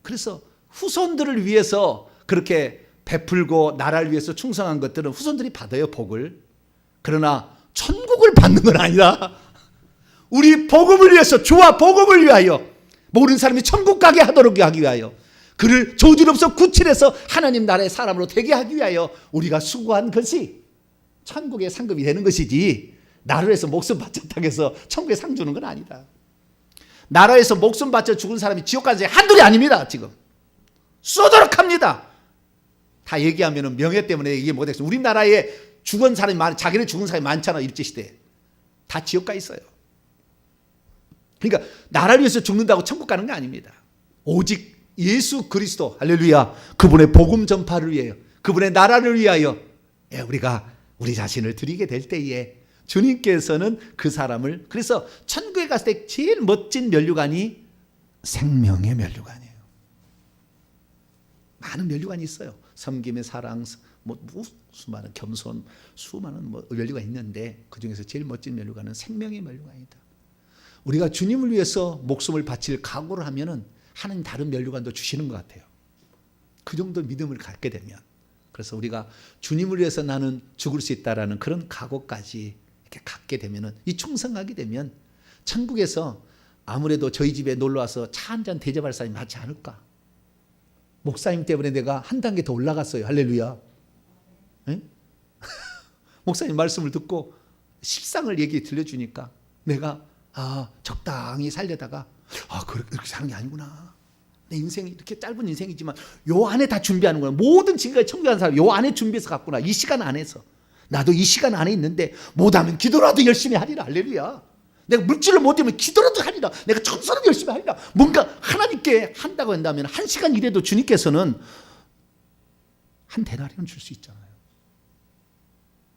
Speaker 1: 그래서 후손들을 위해서 그렇게 베풀고 나라를 위해서 충성한 것들은 후손들이 받아요, 복을. 그러나 천국을 받는 건 아니다. 우리 복음을 위해서, 주와 복음을 위하여 모든 사람이 천국 가게 하도록 하기 위하여 그를 저주로부터 구출해서 하나님 나라의 사람으로 되게 하기 위하여 우리가 수고한 것이 천국의 상급이 되는 것이지 나라에서 목숨 바쳤다고 해서 천국에 상 주는 건 아니다. 나라에서 목숨 바쳐 죽은 사람이 지옥 가는 사람이 한둘이 아닙니다. 지금 쏘도록 합니다. 다 얘기하면 명예 때문에 얘기 못했어요. 우리나라에 죽은 사람이 자기네 죽은 사람이 많잖아. 일제시대에 다 지옥 가 있어요. 그러니까 나라를 위해서 죽는다고 천국 가는 게 아닙니다. 오직 예수 그리스도, 할렐루야, 그분의 복음 전파를 위하여, 그분의 나라를 위하여 우리가 우리 자신을 드리게 될 때에 주님께서는 그 사람을, 그래서 천국에 갔을 때 제일 멋진 면류관이 생명의 면류관이에요. 많은 면류관이 있어요. 섬김의 사랑, 수많은 겸손, 수많은 면류관이 있는데 그 중에서 제일 멋진 면류관은 생명의 면류관이다. 우리가 주님을 위해서 목숨을 바칠 각오를 하면은 하나님 다른 면류관도 주시는 것 같아요. 그 정도 믿음을 갖게 되면. 그래서 우리가 주님을 위해서 나는 죽을 수 있다라는 그런 각오까지 이렇게 갖게 되면은, 이 충성하게 되면 천국에서 아무래도 저희 집에 놀러 와서 차 한 잔 대접할 사람이 많지 않을까. 목사님 때문에 내가 한 단계 더 올라갔어요. 할렐루야. 목사님 말씀을 듣고 실상을 얘기 들려주니까 내가 적당히 살려다가 그렇게 사는 게 아니구나. 내 인생이 이렇게 짧은 인생이지만 요 안에 다 준비하는구나. 모든 지금까지 청구한 사람 요 안에 준비해서 갔구나. 이 시간 안에서. 나도 이 시간 안에 있는데 못하면 기도라도 열심히 하리라. 할렐루야. 내가 물질을 못하면 기도라도 하리라. 내가 청소라도 열심히 하리라. 뭔가 하나님께 한다고 한다면 한 시간 일해도 주님께서는 한 데나리온 줄 수 있잖아요.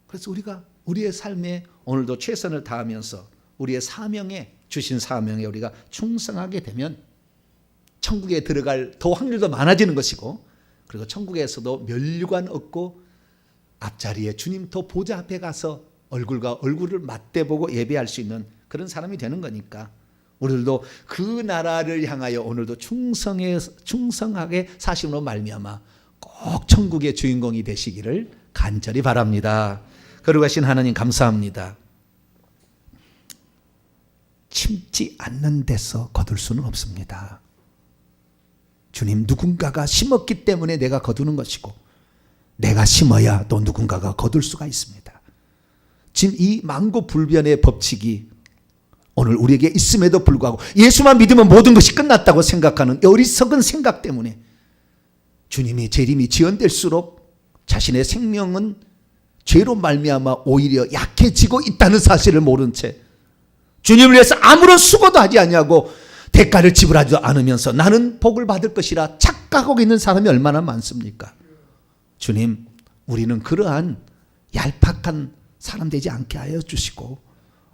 Speaker 1: 그래서 우리가 우리의 삶에 오늘도 최선을 다하면서 우리의 사명에, 주신 사명에 우리가 충성하게 되면 천국에 들어갈 더 확률도 많아지는 것이고, 그리고 천국에서도 면류관 얻고 앞자리에 주님 더 보좌 앞에 가서 얼굴과 얼굴을 맞대보고 예배할 수 있는 그런 사람이 되는 거니까 우리들도 그 나라를 향하여 오늘도 충성하게 사심으로 말미암아 꼭 천국의 주인공이 되시기를 간절히 바랍니다. 거룩하신 하나님 감사합니다. 심지 않는 데서 거둘 수는 없습니다. 주님, 누군가가 심었기 때문에 내가 거두는 것이고 내가 심어야 또 누군가가 거둘 수가 있습니다. 지금 이 만고불변의 법칙이 오늘 우리에게 있음에도 불구하고 예수만 믿으면 모든 것이 끝났다고 생각하는 어리석은 생각 때문에 주님의 재림이 지연될수록 자신의 생명은 죄로 말미암아 오히려 약해지고 있다는 사실을 모른 채 주님을 위해서 아무런 수고도 하지 아니하고 대가를 지불하지도 않으면서 나는 복을 받을 것이라 착각하고 있는 사람이 얼마나 많습니까? 주님, 우리는 그러한 얄팍한 사람 되지 않게 하여 주시고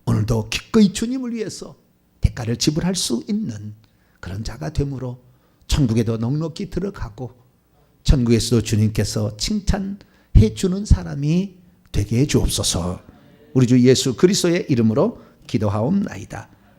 Speaker 1: 오늘도 기꺼이 주님을 위해서 대가를 지불할 수 있는 그런 자가 되므로 천국에도 넉넉히 들어가고 천국에서도 주님께서 칭찬해 주는 사람이 되게 해 주옵소서. 우리 주 예수 그리스도의 이름으로 기도하옵나이다.